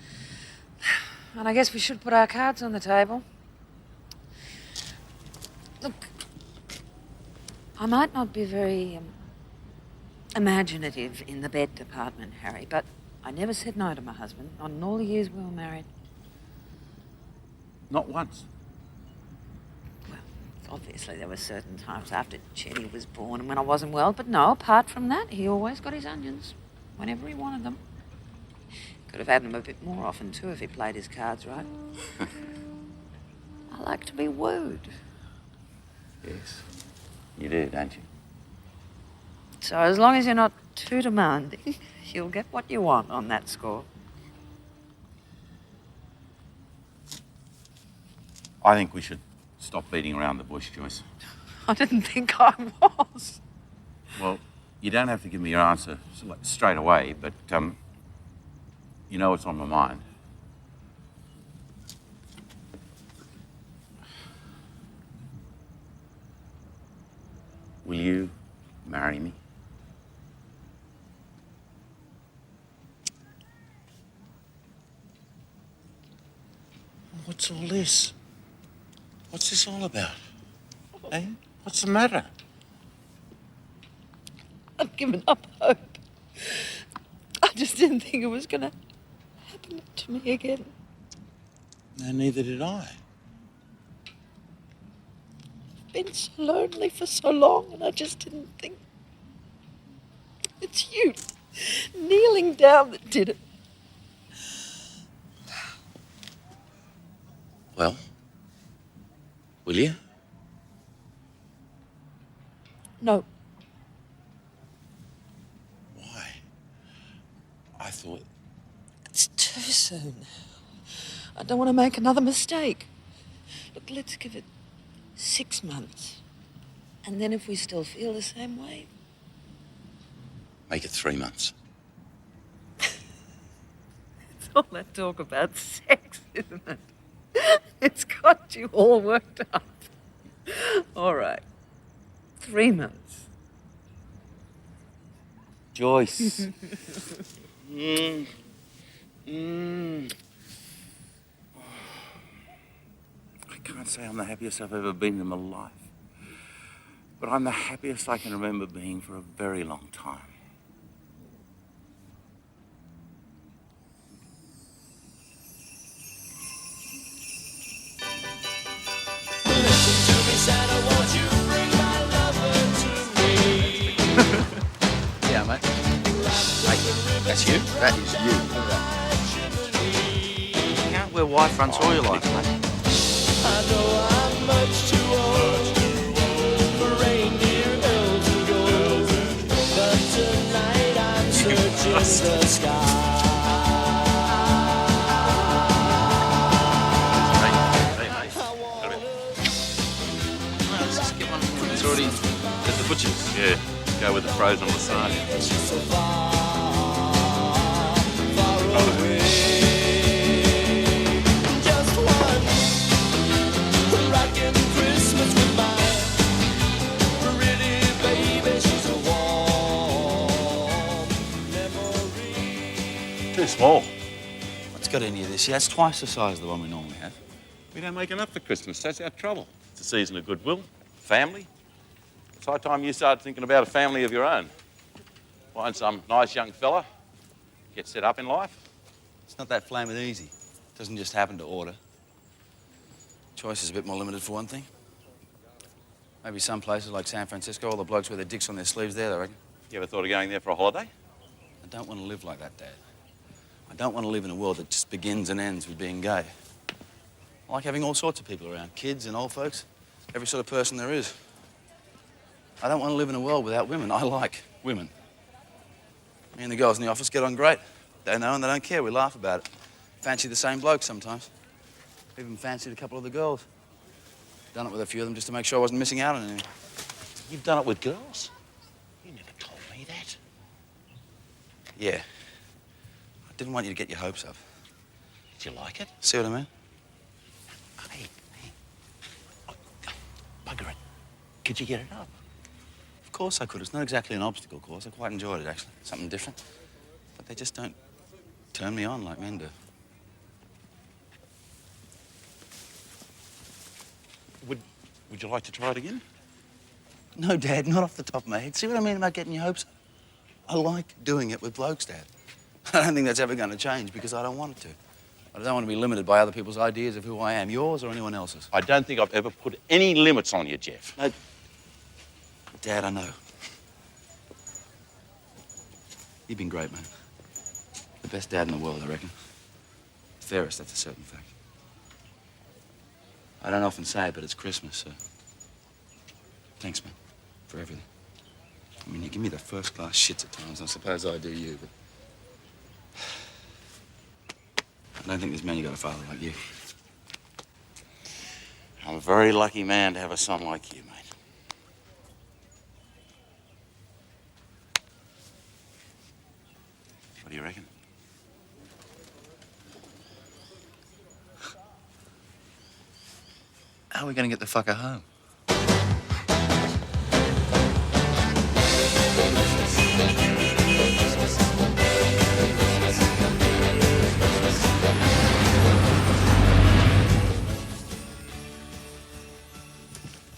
And I guess we should put our cards on the table. Look, I might not be very imaginative in the bed department, Harry, but I never said no to my husband, not in all the years we were married. Not once. Well, obviously there were certain times after Jenny was born and when I wasn't well, but no, apart from that, he always got his onions whenever he wanted them. Could have had them a bit more often, too, if he played his cards right. I like to be wooed. Yes, you do, don't you? So as long as you're not too demanding, you'll get what you want on that score. I think we should stop beating around the bush, Joyce. I didn't think I was. Well, you don't have to give me your answer straight away, but you know what's on my mind. Will you marry me? What's all this? What's this all about? Eh? What's the matter? I've given up hope. I just didn't think it was going to happen to me again. No, neither did I. I've been so lonely for so long, and I just didn't think it's you kneeling down that did it. Well, will you? No. Why? I thought... It's too soon. I don't want to make another mistake. Look, let's give it 6 months. And then if we still feel the same way... Make it 3 months. It's all that talk about sex, isn't it? It's got you all worked up. All right. 3 months. Joyce. I can't say I'm the happiest I've ever been in my life. But I'm the happiest I can remember being for a very long time. Yeah, mate. Mate, that's you. That is you. You can't wear white fronts all your life, mate. I know I'm much too old for reindeer elves and gold, but tonight I'm searching the sky. Let's just get one. It's already at the butcher's. Yeah, go with the frozen lasagna. Just one rockin' Christmas with my pretty baby. She's a warm memory. Too small. What's got any of this? Yeah, it's twice the size of the one we normally have. We don't make enough for Christmas. That's our trouble. It's a season of goodwill, family. It's high time you start thinking about a family of your own. Find some nice young fella, get set up in life. It's not that flaming easy. It doesn't just happen to order. Choice is a bit more limited for one thing. Maybe some places like San Francisco, all the blokes wear their dicks on their sleeves there, I reckon. You ever thought of going there for a holiday? I don't want to live like that, Dad. I don't want to live in a world that just begins and ends with being gay. I like having all sorts of people around, kids and old folks, every sort of person there is. I don't want to live in a world without women. I like women. Me and the girls in the office get on great. They know and they don't care. We laugh about it. Fancy the same bloke sometimes. Even fancied a couple of the girls. Done it with a few of them just to make sure I wasn't missing out on anything. You've done it with girls? You never told me that. Yeah. I didn't want you to get your hopes up. Did you like it? See what I mean? Hey. Oh, bugger it. Could you get it up? Of course I could. It's not exactly an obstacle course. I quite enjoyed it, actually. Something different. But they just don't turn me on like men do. Would you like to try it again? No, Dad, not off the top of my head. See what I mean about getting your hopes up? I like doing it with blokes, Dad. I don't think that's ever going to change because I don't want it to. I don't want to be limited by other people's ideas of who I am, yours or anyone else's. I don't think I've ever put any limits on you, Geoff. No, Dad, I know. You've been great, man. The best dad in the world, I reckon. Fairest, that's a certain fact. I don't often say it, but it's Christmas, so... Thanks, man, for everything. I mean, you give me the first-class shits at times, and I suppose I do you, but... I don't think there's many got a father like you. I'm a very lucky man to have a son like you, mate. What do you reckon? How are we going to get the fucker home?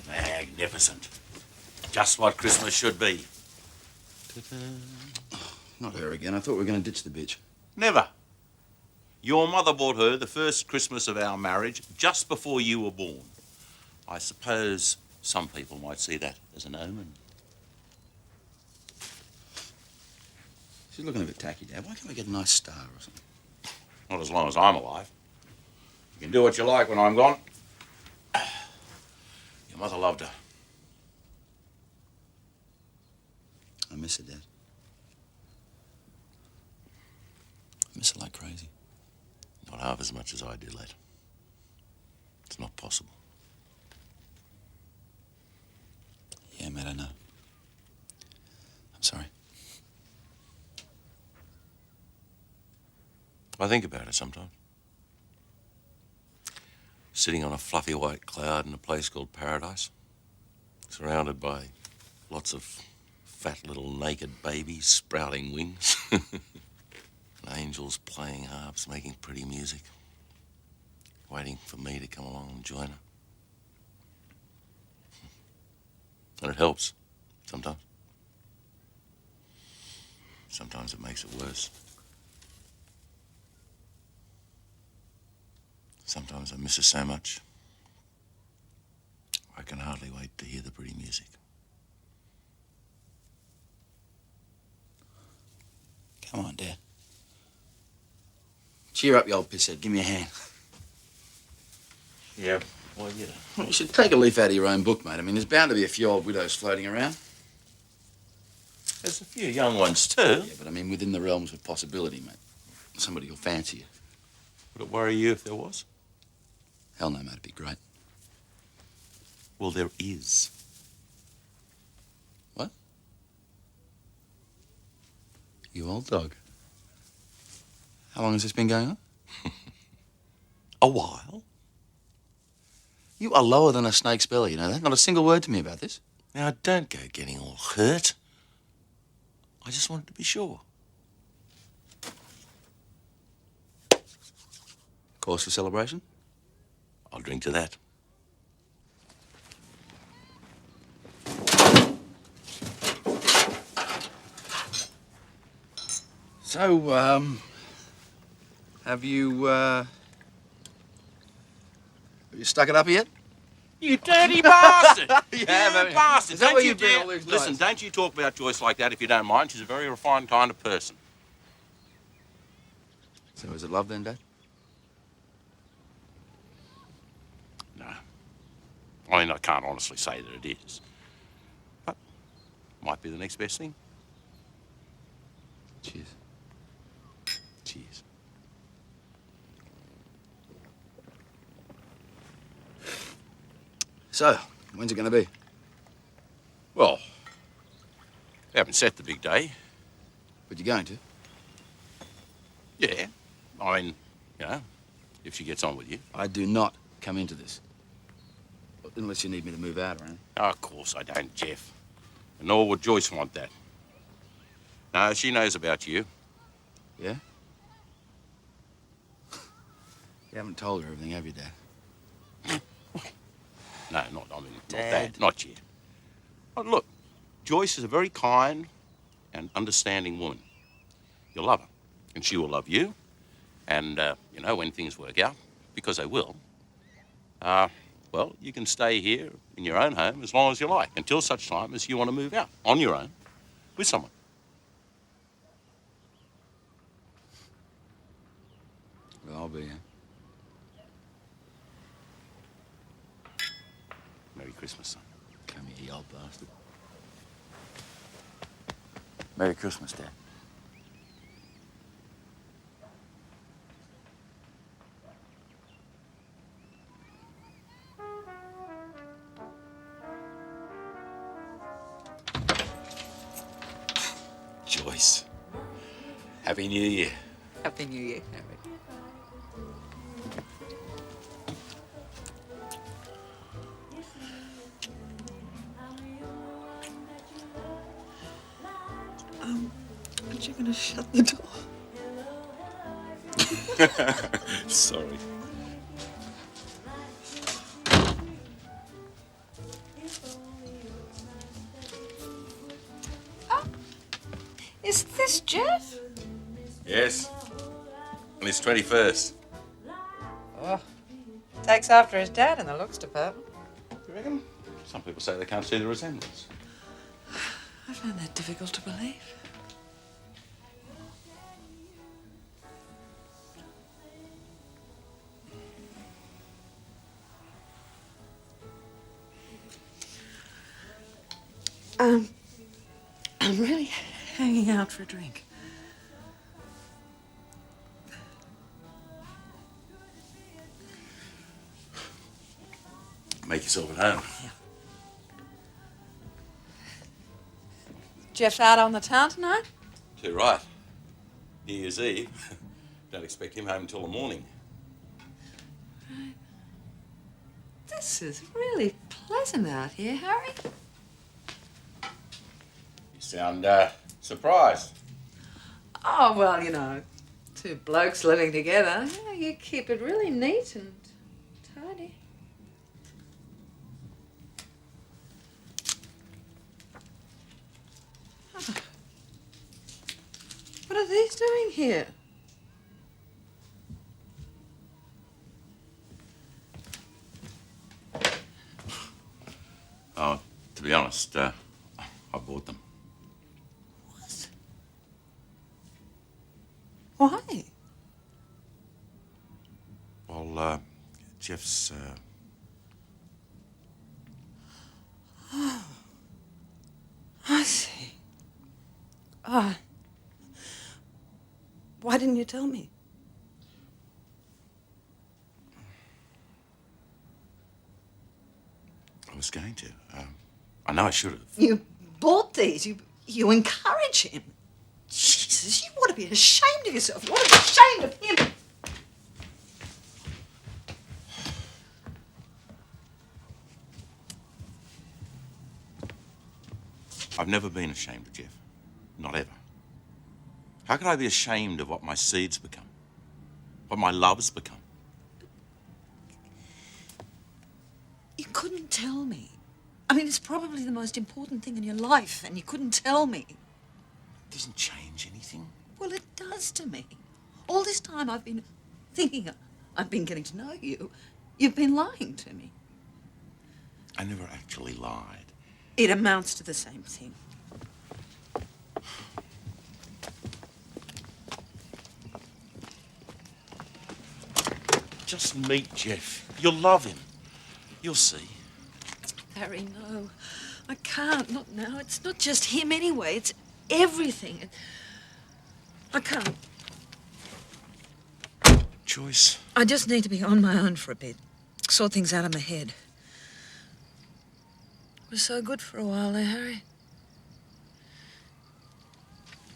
Magnificent. Just what Christmas should be. Not her again. I thought we were going to ditch the bitch. Never. Your mother bought her the first Christmas of our marriage just before you were born. I suppose some people might see that as an omen. She's looking a bit tacky, Dad. Why can't we get a nice star or something? Not as long as I'm alive. You can do what you like when I'm gone. Your mother loved her. I miss her, Dad. I miss her like crazy. Not half as much as I do, lad. It's not possible. Yeah, mate, I know. I'm sorry. I think about it sometimes. Sitting on a fluffy white cloud in a place called paradise, surrounded by lots of fat little naked babies sprouting wings, and angels playing harps, making pretty music, waiting for me to come along and join her. And it helps, sometimes. Sometimes it makes it worse. Sometimes I miss her so much, I can hardly wait to hear the pretty music. Come on, Dad. Cheer up, you old pisshead. Give me a hand. Yeah, well, you know. Well, you should take a leaf out of your own book, mate. I mean, there's bound to be a few old widows floating around. There's a few young ones, too. Yeah, but I mean, within the realms of possibility, mate. Somebody who'll fancy you. Would it worry you if there was? Hell no, mate. It'd be great. Well, there is. What? You old dog. How long has this been going on? A while. You are lower than a snake's belly, you know that? Not a single word to me about this. Now, don't go getting all hurt. I just wanted to be sure. Cause for celebration? I'll drink to that. So, have you stuck it up yet? You dirty bastard! You You have, haven't you? bastard! Is that Don't what you you've been dare... all these Listen, nights? don't you talk about Joyce like that if you don't mind. She's a very refined kind of person. So is it love then, Dad? No. I mean, I can't honestly say that it is. But might be the next best thing. Cheers. Cheers. So, when's it going to be? Well, we haven't set the big day. But you're going to? Yeah. I mean, you know, if she gets on with you. I do not come into this. Unless you need me to move out or anything. Oh, of course I don't, Geoff. Nor would Joyce want that. No, she knows about you. Yeah? You haven't told her everything, have you, Dad? No, not that. Not yet. But look, Joyce is a very kind and understanding woman. You'll love her. And she will love you. And, you know, when things work out, because they will, well, you can stay here in your own home as long as you like, until such time as you want to move out on your own with someone. Well, I'll be, Merry Christmas, son. Come here, you old bastard. Merry Christmas, Dad. Happy New Year. Happy New Year, Harry. Aren't you going to shut the door? Sorry. Is this Geoff? Yes. On his 21st. Oh, takes after his dad in the looks department. You reckon? Some people say they can't see the resemblance. I find that difficult to believe. I'm really hanging out for a drink. Make yourself at home. Yeah. Geoff out on the town tonight? Too right. New Year's Eve. Don't expect him home until the morning. Right. This is really pleasant out here, Harry. You sound surprised. Oh, well, you know, two blokes living together, you keep it really neat and tidy. Oh. What are these doing here? Oh, to be honest, I bought them. Why? Well, Geoff's, Oh, I see. Oh. Why didn't you tell me? I was going to. I know I should have. You bought these. You encourage him. Jesus, you ought to be ashamed of yourself. You ought to be ashamed of him. I've never been ashamed of Geoff. Not ever. How could I be ashamed of what my seed's become? What my love's become? You couldn't tell me. I mean, it's probably the most important thing in your life, and you couldn't tell me. It doesn't change anything. Well, it does to me. All this time I've been thinking I've been getting to know you. You've been lying to me. I never actually lied. It amounts to the same thing. Just meet Geoff. You'll love him. You'll see. Harry, no. I can't. Not now. It's not just him anyway. It's everything. I can't. Joyce. I just need to be on my own for a bit. Sort things out in my head. It was so good for a while there, Harry.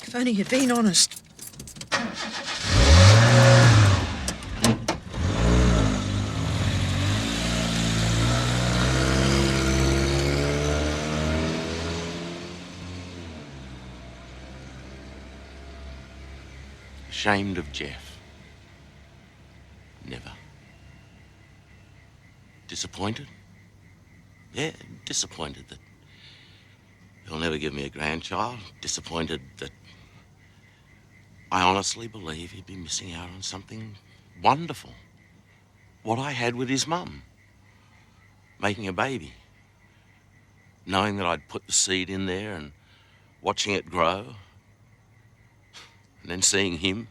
If only you'd been honest. Ashamed of Geoff? Never. Disappointed? Yeah, disappointed that he'll never give me a grandchild. Disappointed that I honestly believe he'd be missing out on something wonderful. What I had with his mum. Making a baby. Knowing that I'd put the seed in there and watching it grow. And then seeing him.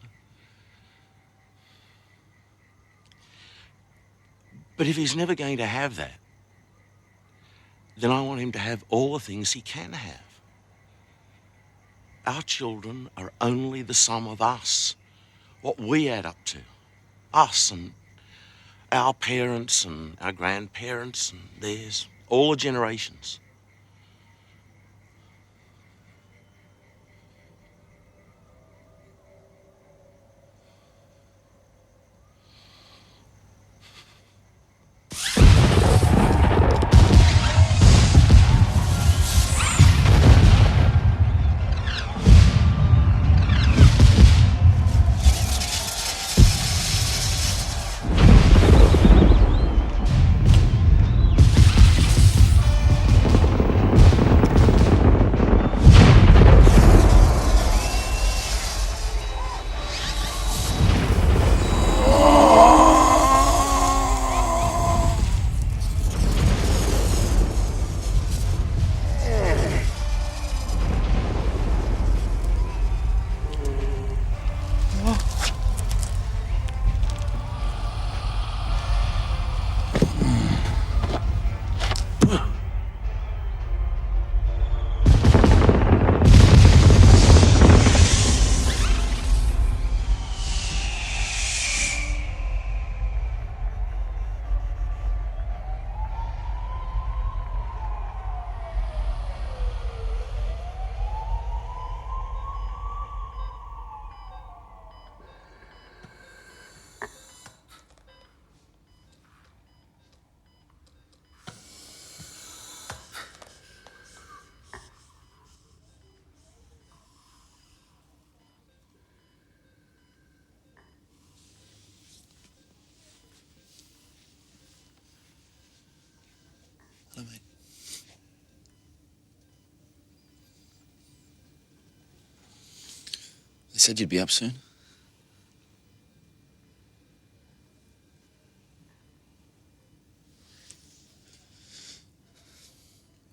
But if he's never going to have that, then I want him to have all the things he can have. Our children are only the sum of us, what we add up to. Us and our parents and our grandparents and theirs, all the generations. said you'd be up soon.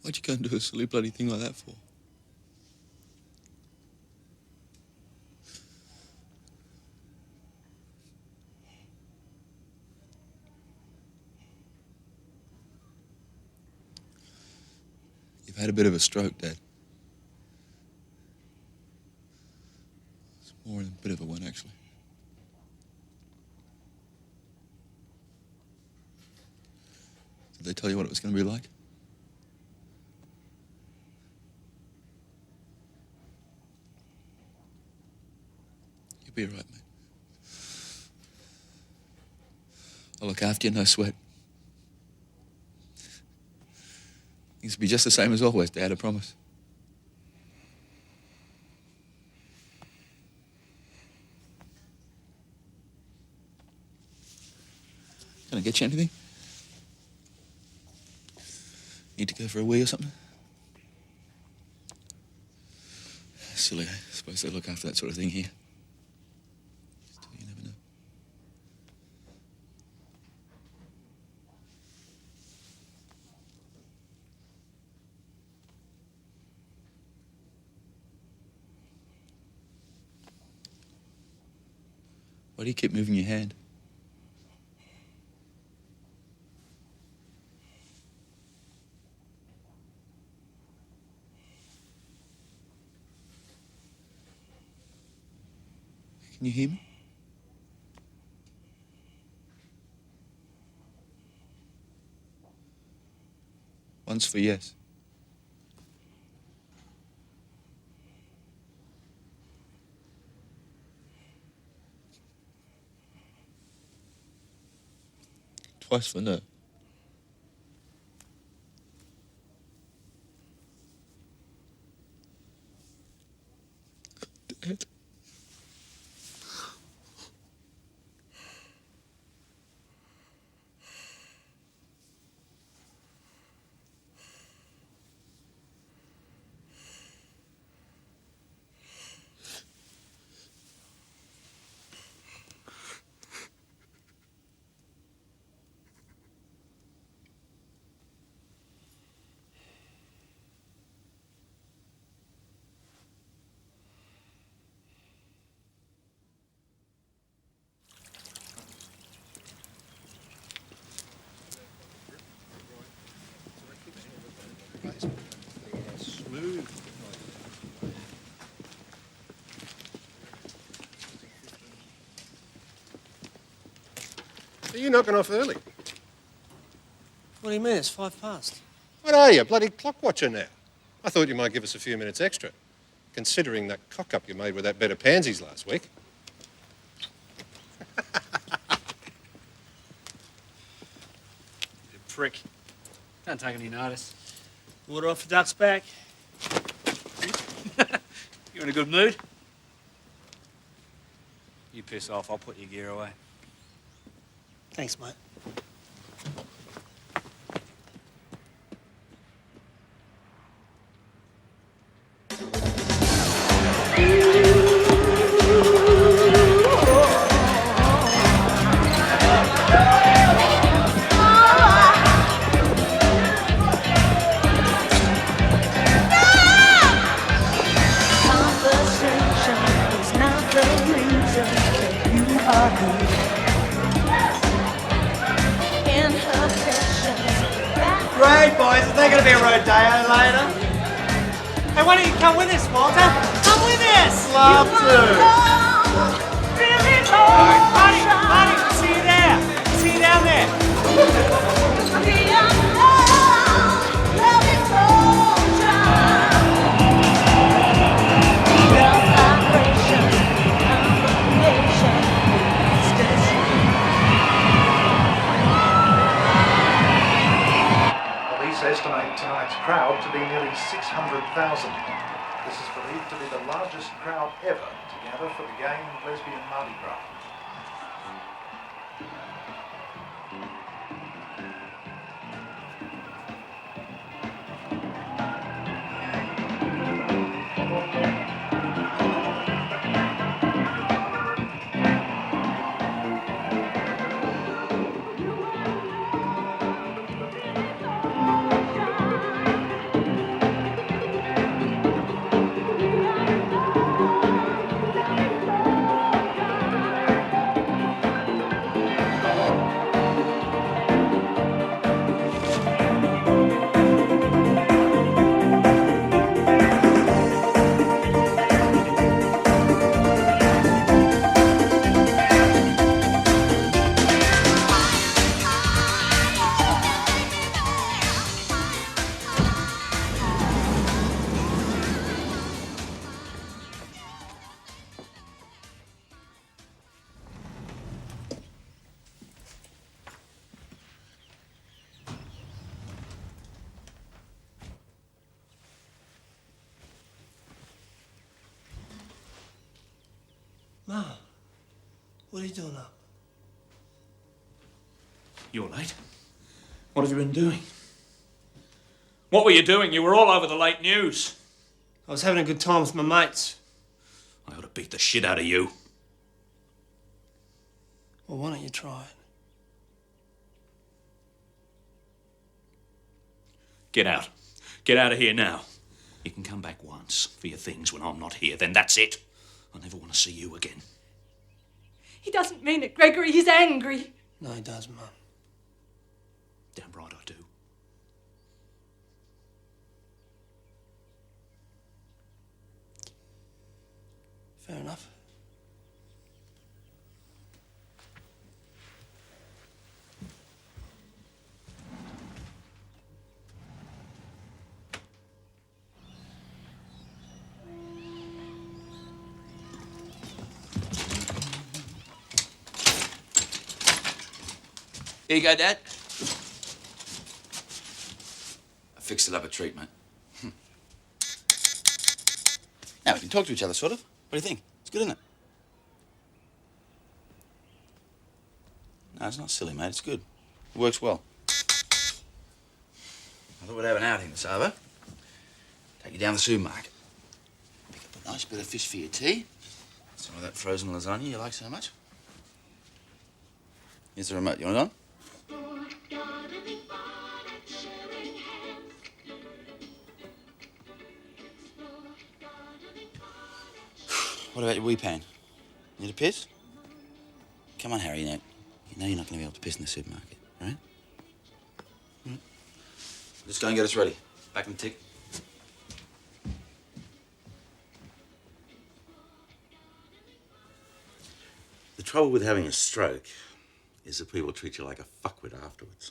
Why'd you go and do a silly bloody thing like that for? You've had a bit of a stroke, Dad. It's more than a bit of a one, actually. Did they tell you what it was going to be like? You'll be all right, mate. I'll look after you, no sweat. Things will be just the same as always, Dad, I promise. Can I get you anything? Need to go for a wee or something? Silly, I suppose they look after that sort of thing here. Still, you never know. Why do you keep moving your hand? Can you hear me? Once for yes. Twice for no. Dad. Smooth. Are you knocking off early? What do you mean? It's 5 past. What are you, bloody clock watcher now? I thought you might give us a few minutes extra, considering that cock-up you made with that bed of pansies last week. You prick. Don't take any notice. Water off the duck's back. You in a good mood? You piss off, I'll put your gear away. Thanks, mate. Great, boys. Is there going to be a rodeo later? Hey, why don't you come with us, Walter? Come with us! Love to. Marty, Marty, see you there. See you down there. Estimate tonight's crowd to be nearly 600,000. This is believed to be the largest crowd ever to gather for the gay and lesbian Mardi Gras. Ma, what are you doing up? You're late. What have you been doing? What were you doing? You were all over the late news. I was having a good time with my mates. I ought to beat the shit out of you. Well, why don't you try it? Get out. Get out of here now. You can come back once for your things when I'm not here, then that's it. I never want to see you again. He doesn't mean it, Gregory. He's angry. No, he does, Mum. Damn right I do. Fair enough. Here you go, Dad. I fixed it up a treat, mate. Now we can talk to each other, sort of. What do you think? It's good, isn't it? No, it's not silly, mate. It's good. It works well. I thought we'd have an outing this over. Take you down the supermarket. Pick up a nice bit of fish for your tea. Some of that frozen lasagna you like so much. Here's the remote. You want it on? What about your wee pan? Need a piss? Come on, Harry, you know you're not going to be able to piss in the supermarket, right? Just go and get us ready. Back in the tick. The trouble with having a stroke is that people treat you like a fuckwit afterwards.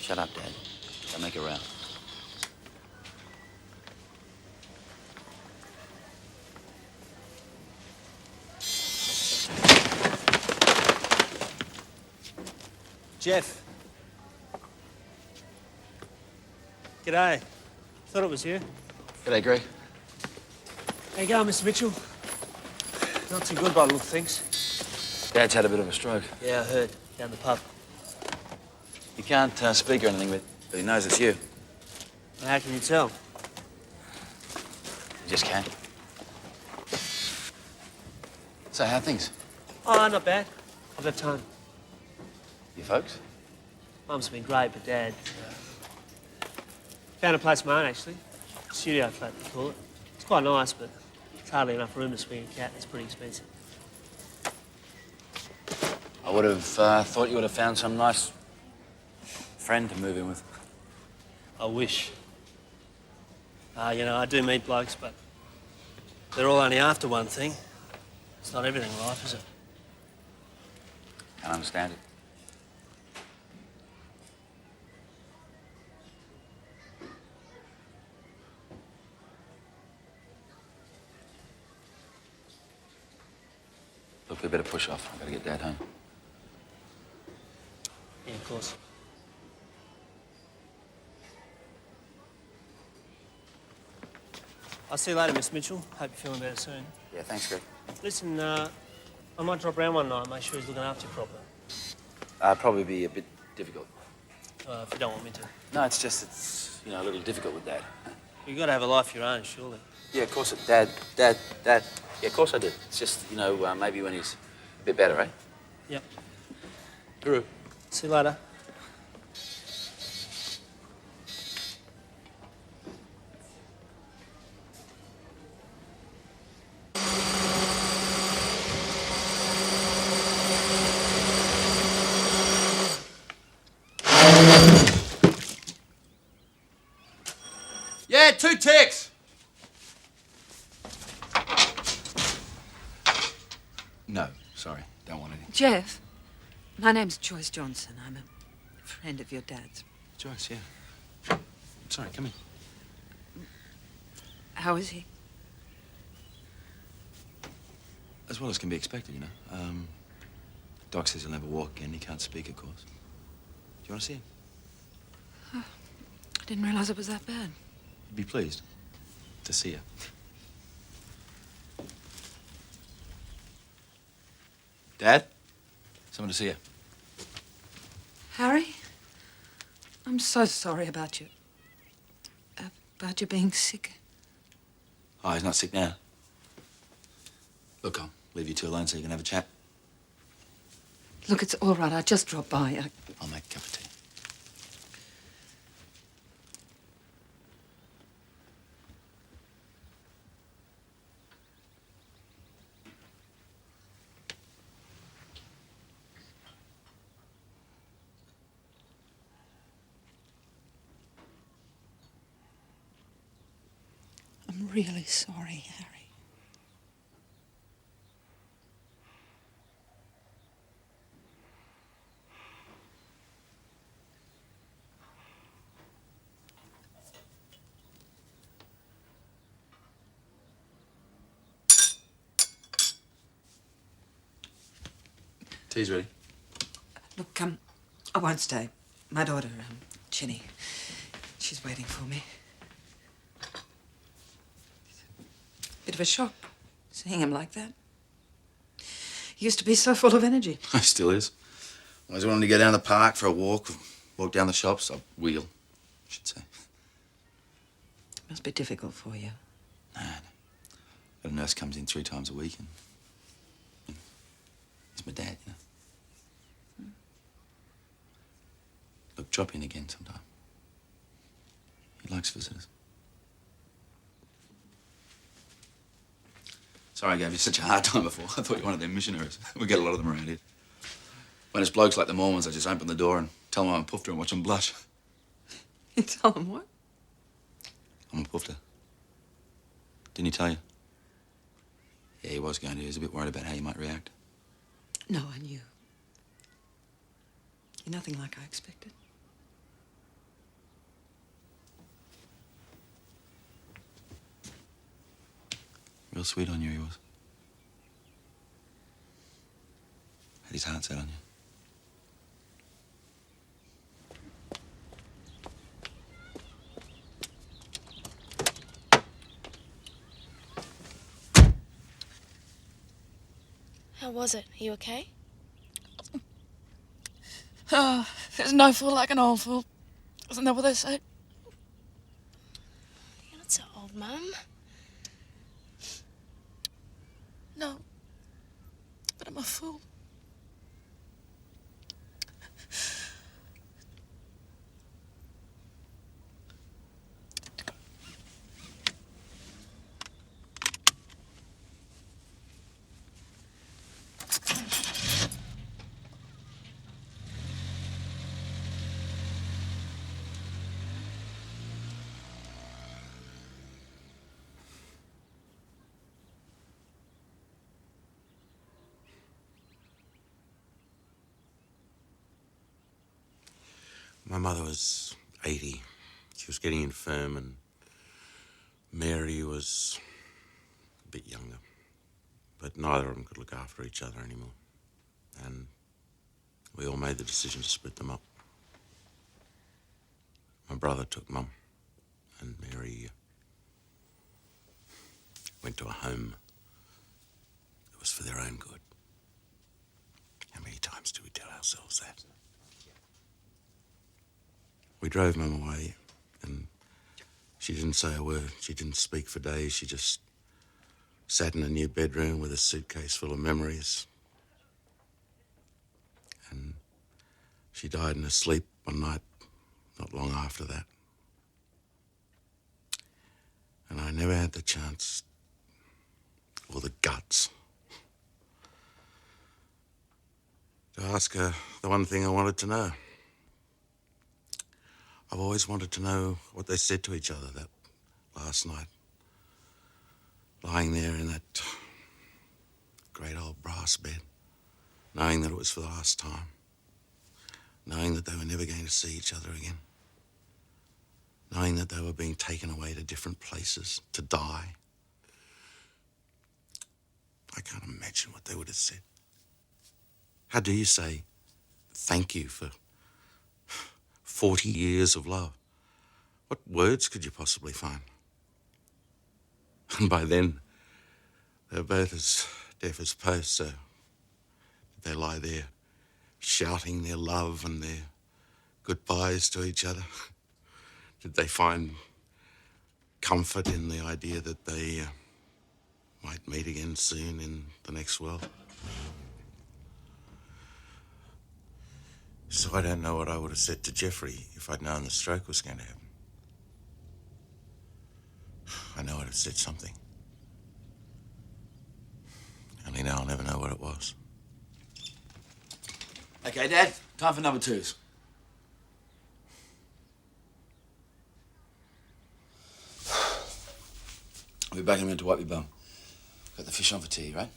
Shut up, Dad. Don't make a row. Geoff. G'day. Thought it was you. G'day, Greg. How you going, Mr. Mitchell? Not too good by the look of things. Dad's had a bit of a stroke. Yeah, I heard. Down the pub. He can't speak or anything, but he knows it's you. Well, how can you tell? He just can't. So, how are things? Oh, not bad. I've got time. You folks? Mum's been great, but Dad... found a place of my own, actually. Studio flat, they call it. It's quite nice, but it's hardly enough room to swing a cat. It's pretty expensive. I would have thought you would have found some nice friend to move in with. I wish. You know, I do meet blokes, but they're all only after one thing. It's not everything in life, is it? Can't understand it. Look, we better push off. I've got to get Dad home. Yeah, of course. I'll see you later, Miss Mitchell. Hope you're feeling better soon. Yeah, thanks, Greg. Listen, I might drop round one night, make sure he's looking after you properly. Probably be a bit difficult. If you don't want me to. No, it's you know, a little difficult with Dad. You've got to have a life of your own, surely. Yeah, of course, Dad. Yeah, of course I did. It's just, you know, maybe when he's a bit better, eh? Yep. Guru. See you later. Yeah, 2 ticks. No, sorry. Don't want any. Geoff, My name's Joyce Johnson. I'm a friend of your dad's. Joyce, yeah. Sorry, come in. How is he? As well as can be expected, you know. Doc says he'll never walk again. He can't speak, of course. Do you want to see him? Oh, I didn't realize it was that bad. He'd be pleased to see you. Dad? Someone to see you. Harry? I'm so sorry about you. About you being sick. Oh, he's not sick now. Look, I'll leave you two alone so you can have a chat. Look, it's all right. I just dropped by. I'll make a cup of tea. I'm really sorry, Harry. Tea's ready. Look, I won't stay. My daughter, Ginny, she's waiting for me. Bit of a shock, seeing him like that. He used to be so full of energy. He still is. Always wanted to go down the park for a walk, walk down the shops. I'll wheel, I should say. Must be difficult for you. No. A nurse comes in 3 times a week and he's my dad, you know. Look, drop in again sometime. He likes visitors. Sorry I gave you such a hard time before. I thought you were one of them missionaries. We get a lot of them around here. When it's blokes like the Mormons, I just open the door and tell them I'm a poofter and watch them blush. You tell them what? I'm a poofter. Didn't he tell you? Yeah, he was going to. He was a bit worried about how you might react. No, I knew. You're nothing like I expected. Real sweet on you, he was. Had his heart set on you. How was it? Are you okay? Oh, there's no fool like an old fool. Isn't that what they say? You're not so old, Mum. No. But I'm a fool. My mother was 80. She was getting infirm, and Mary was a bit younger. But neither of them could look after each other anymore. And we all made the decision to split them up. My brother took Mum, and Mary went to a home that was for their own good. How many times do we tell ourselves that? We drove Mum away, and she didn't say a word. She didn't speak for days. She just sat in a new bedroom with a suitcase full of memories. And she died in her sleep one night, not long after that. And I never had the chance or the guts to ask her the one thing I wanted to know. I've always wanted to know what they said to each other that last night, lying there in that great old brass bed, knowing that it was for the last time. knowing that they were never going to see each other again, knowing that they were being taken away to different places to die. I can't imagine what they would have said. How do you say thank you for 40 years of love? What words could you possibly find? And by then, they're both as deaf as posts, so they lie there shouting their love and their goodbyes to each other. Did they find comfort in the idea that they might meet again soon in the next world? So I don't know what I would have said to Jeffrey if I'd known the stroke was going to happen. I know I'd have said something. Only now I'll never know what it was. Okay, Dad, time for number twos. I'll be back in a minute to wipe your bum. Got the fish on for tea, right?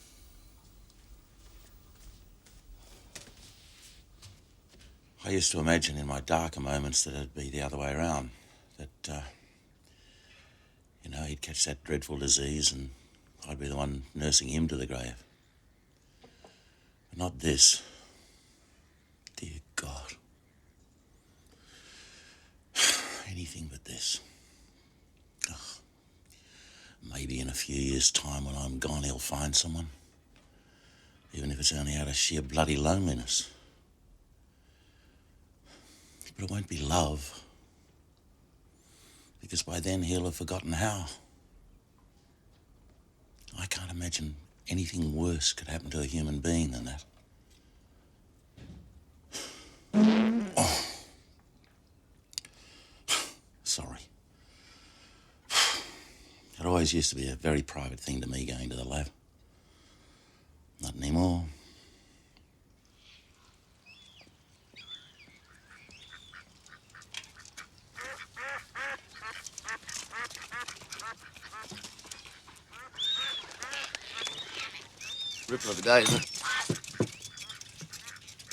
I used to imagine in my darker moments that it'd be the other way around. That, he'd catch that dreadful disease and I'd be the one nursing him to the grave. But not this. Dear God. Anything but this. Ugh. Maybe in a few years' time when I'm gone, he'll find someone. Even if it's only out of sheer bloody loneliness. But it won't be love. Because by then he'll have forgotten how. I can't imagine anything worse could happen to a human being than that. Oh. Sorry. It always used to be a very private thing to me going to the lab. Not anymore. Ripper of a day, isn't it?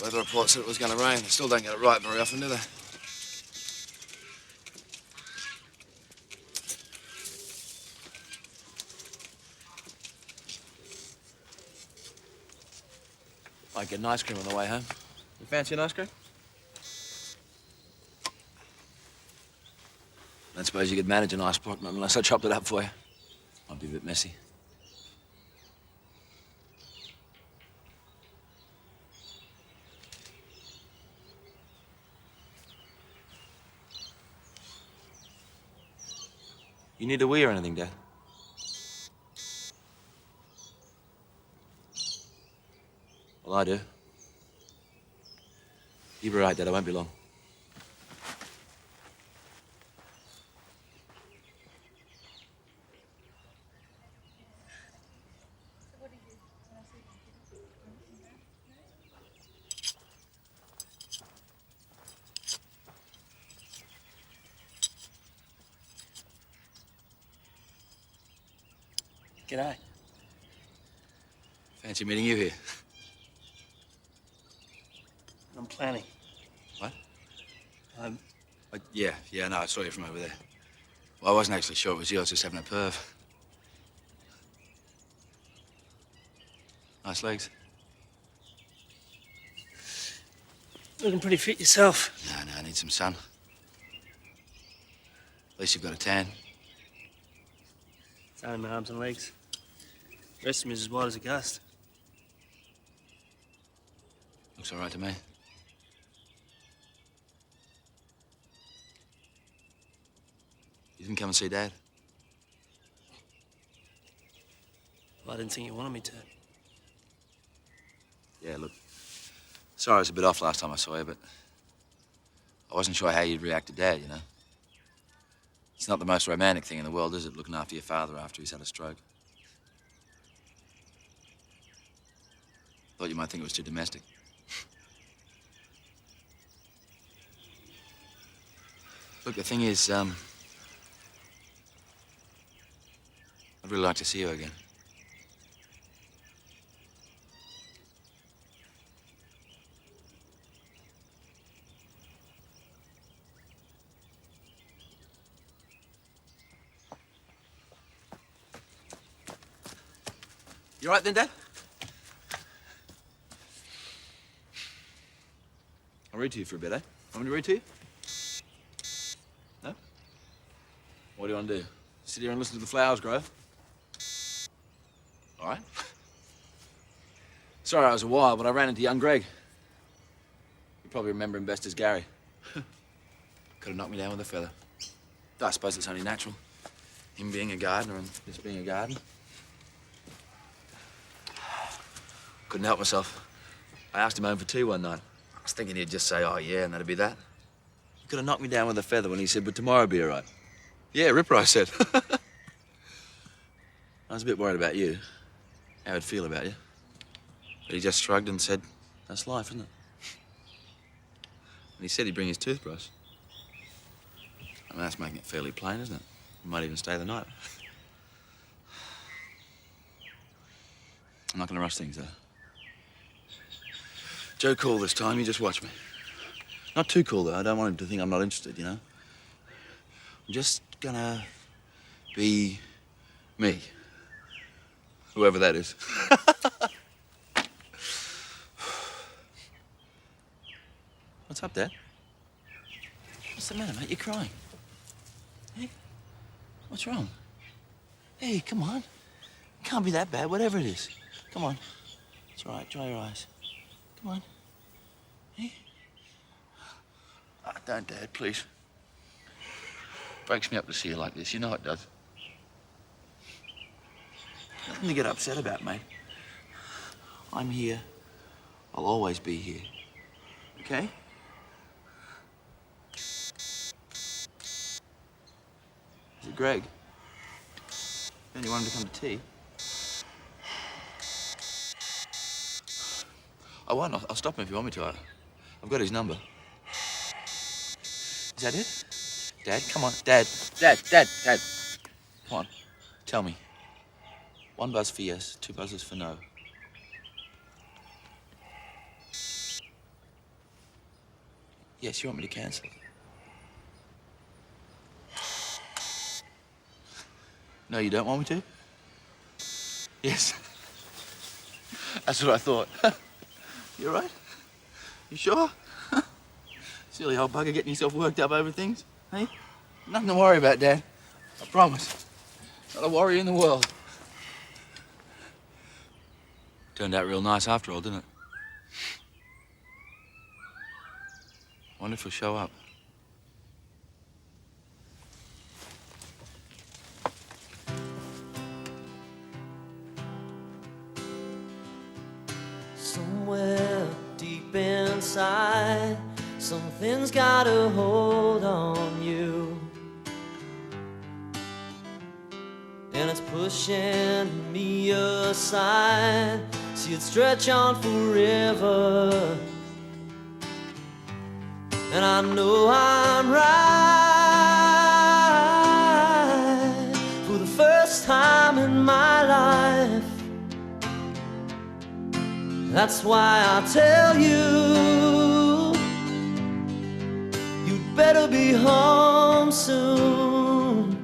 Weather report said it was going to rain. They still don't get it right very often, do they? Might get an ice cream on the way home. You fancy an ice cream? Don't suppose you could manage an ice block unless I chopped it up for you. Might be a bit messy. You need a wee or anything, Dad? Well, I do. You be right, Dad. I won't be long. G'day. Fancy meeting you here. I'm planning. What? I'm... Yeah, no, I saw you from over there. Well, I wasn't actually sure it was you. I was just having a perv. Nice legs. Looking pretty fit yourself. No, I need some sun. At least you've got a tan. It's only my arms and legs. The rest of me is as white as a gust. Looks all right to me. You didn't come and see Dad? Well, I didn't think you wanted me to. Yeah, look. Sorry I was a bit off last time I saw you, but I wasn't sure how you'd react to Dad, you know? It's not the most romantic thing in the world, is it, looking after your father after he's had a stroke? Thought you might think it was too domestic. Look, the thing is, I'd really like to see you again. You all right then, Dad? I'll read to you for a bit, eh? Want me to read to you? No? What do you want to do? Sit here and listen to the flowers grow? All right. Sorry I was a while, but I ran into young Greg. You probably remember him best as Gary. Could have knocked me down with a feather. I suppose it's only natural. Him being a gardener and this being a garden. Couldn't help myself. I asked him home for tea one night. I was thinking he'd just say, oh, yeah, and that'd be that. He could have knocked me down with a feather when he said, but tomorrow'll be all right. Yeah, Ripper, I said. I was a bit worried about you, how he'd feel about you. But he just shrugged and said, that's life, isn't it? And he said he'd bring his toothbrush. I mean, that's making it fairly plain, isn't it? We might even stay the night. I'm not going to rush things, though. Joe cool this time, you just watch me. Not too cool, though. I don't want him to think I'm not interested, you know? I'm just gonna be me. Whoever that is. What's up, Dad? What's the matter, mate? You're crying. Hey? What's wrong? Hey, come on. It can't be that bad, whatever it is. Come on. It's all right, dry your eyes. Come on. Hey? Oh, don't, Dad, please. Breaks me up to see you like this. You know it does. Nothing to get upset about, mate. I'm here. I'll always be here. Okay? Is it Greg? Then you want him to come to tea? I won't. I'll stop him if you want me to. I've got his number. Is that it? Dad, come on. Dad. Come on. Tell me. 1 buzz for yes, 2 buzzes for no. Yes, you want me to cancel? No, you don't want me to? Yes. That's what I thought. You all right? You sure? Silly old bugger getting yourself worked up over things, hey? Nothing to worry about, Dad. I promise. Not a worry in the world. Turned out real nice after all, didn't it? Wonder if he'll show up. Somewhere deep inside, something's got a hold on you, and it's pushing me aside. See it stretch on forever, and I know I'm right for the first time in my life. That's why I tell you, you'd better be home soon.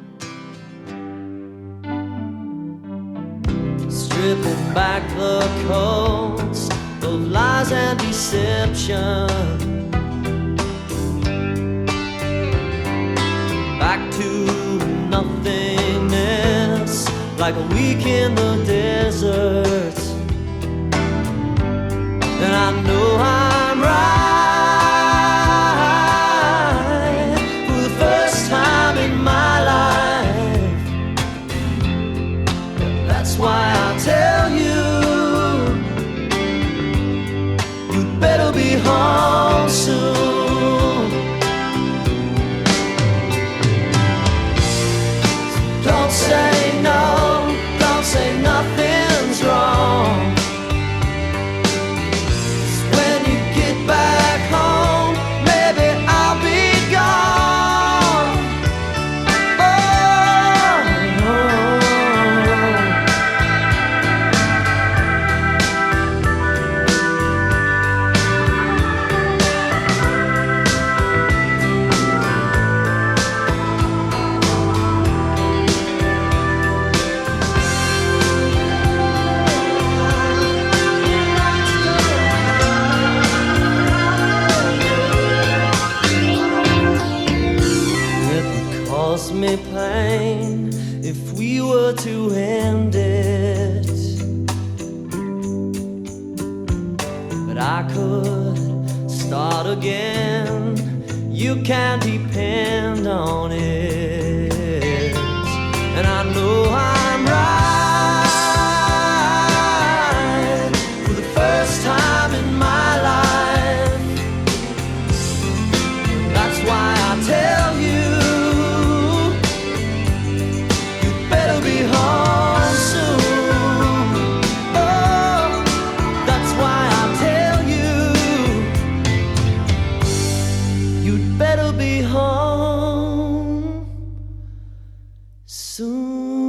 Stripping back the coats of lies and deception, back to nothingness, like a week in the desert. And I know I'm right for the first time in my life. That's why I tell you, you'd better be home soon. Don't say no, don't say nothing's wrong. cause me pain if we were to end it. But I could start again, you can depend on it. And I know I'm right for the first time in my life. That's why I tell you, you'd better be home soon. Oh, that's why I tell you, you'd better be home soon.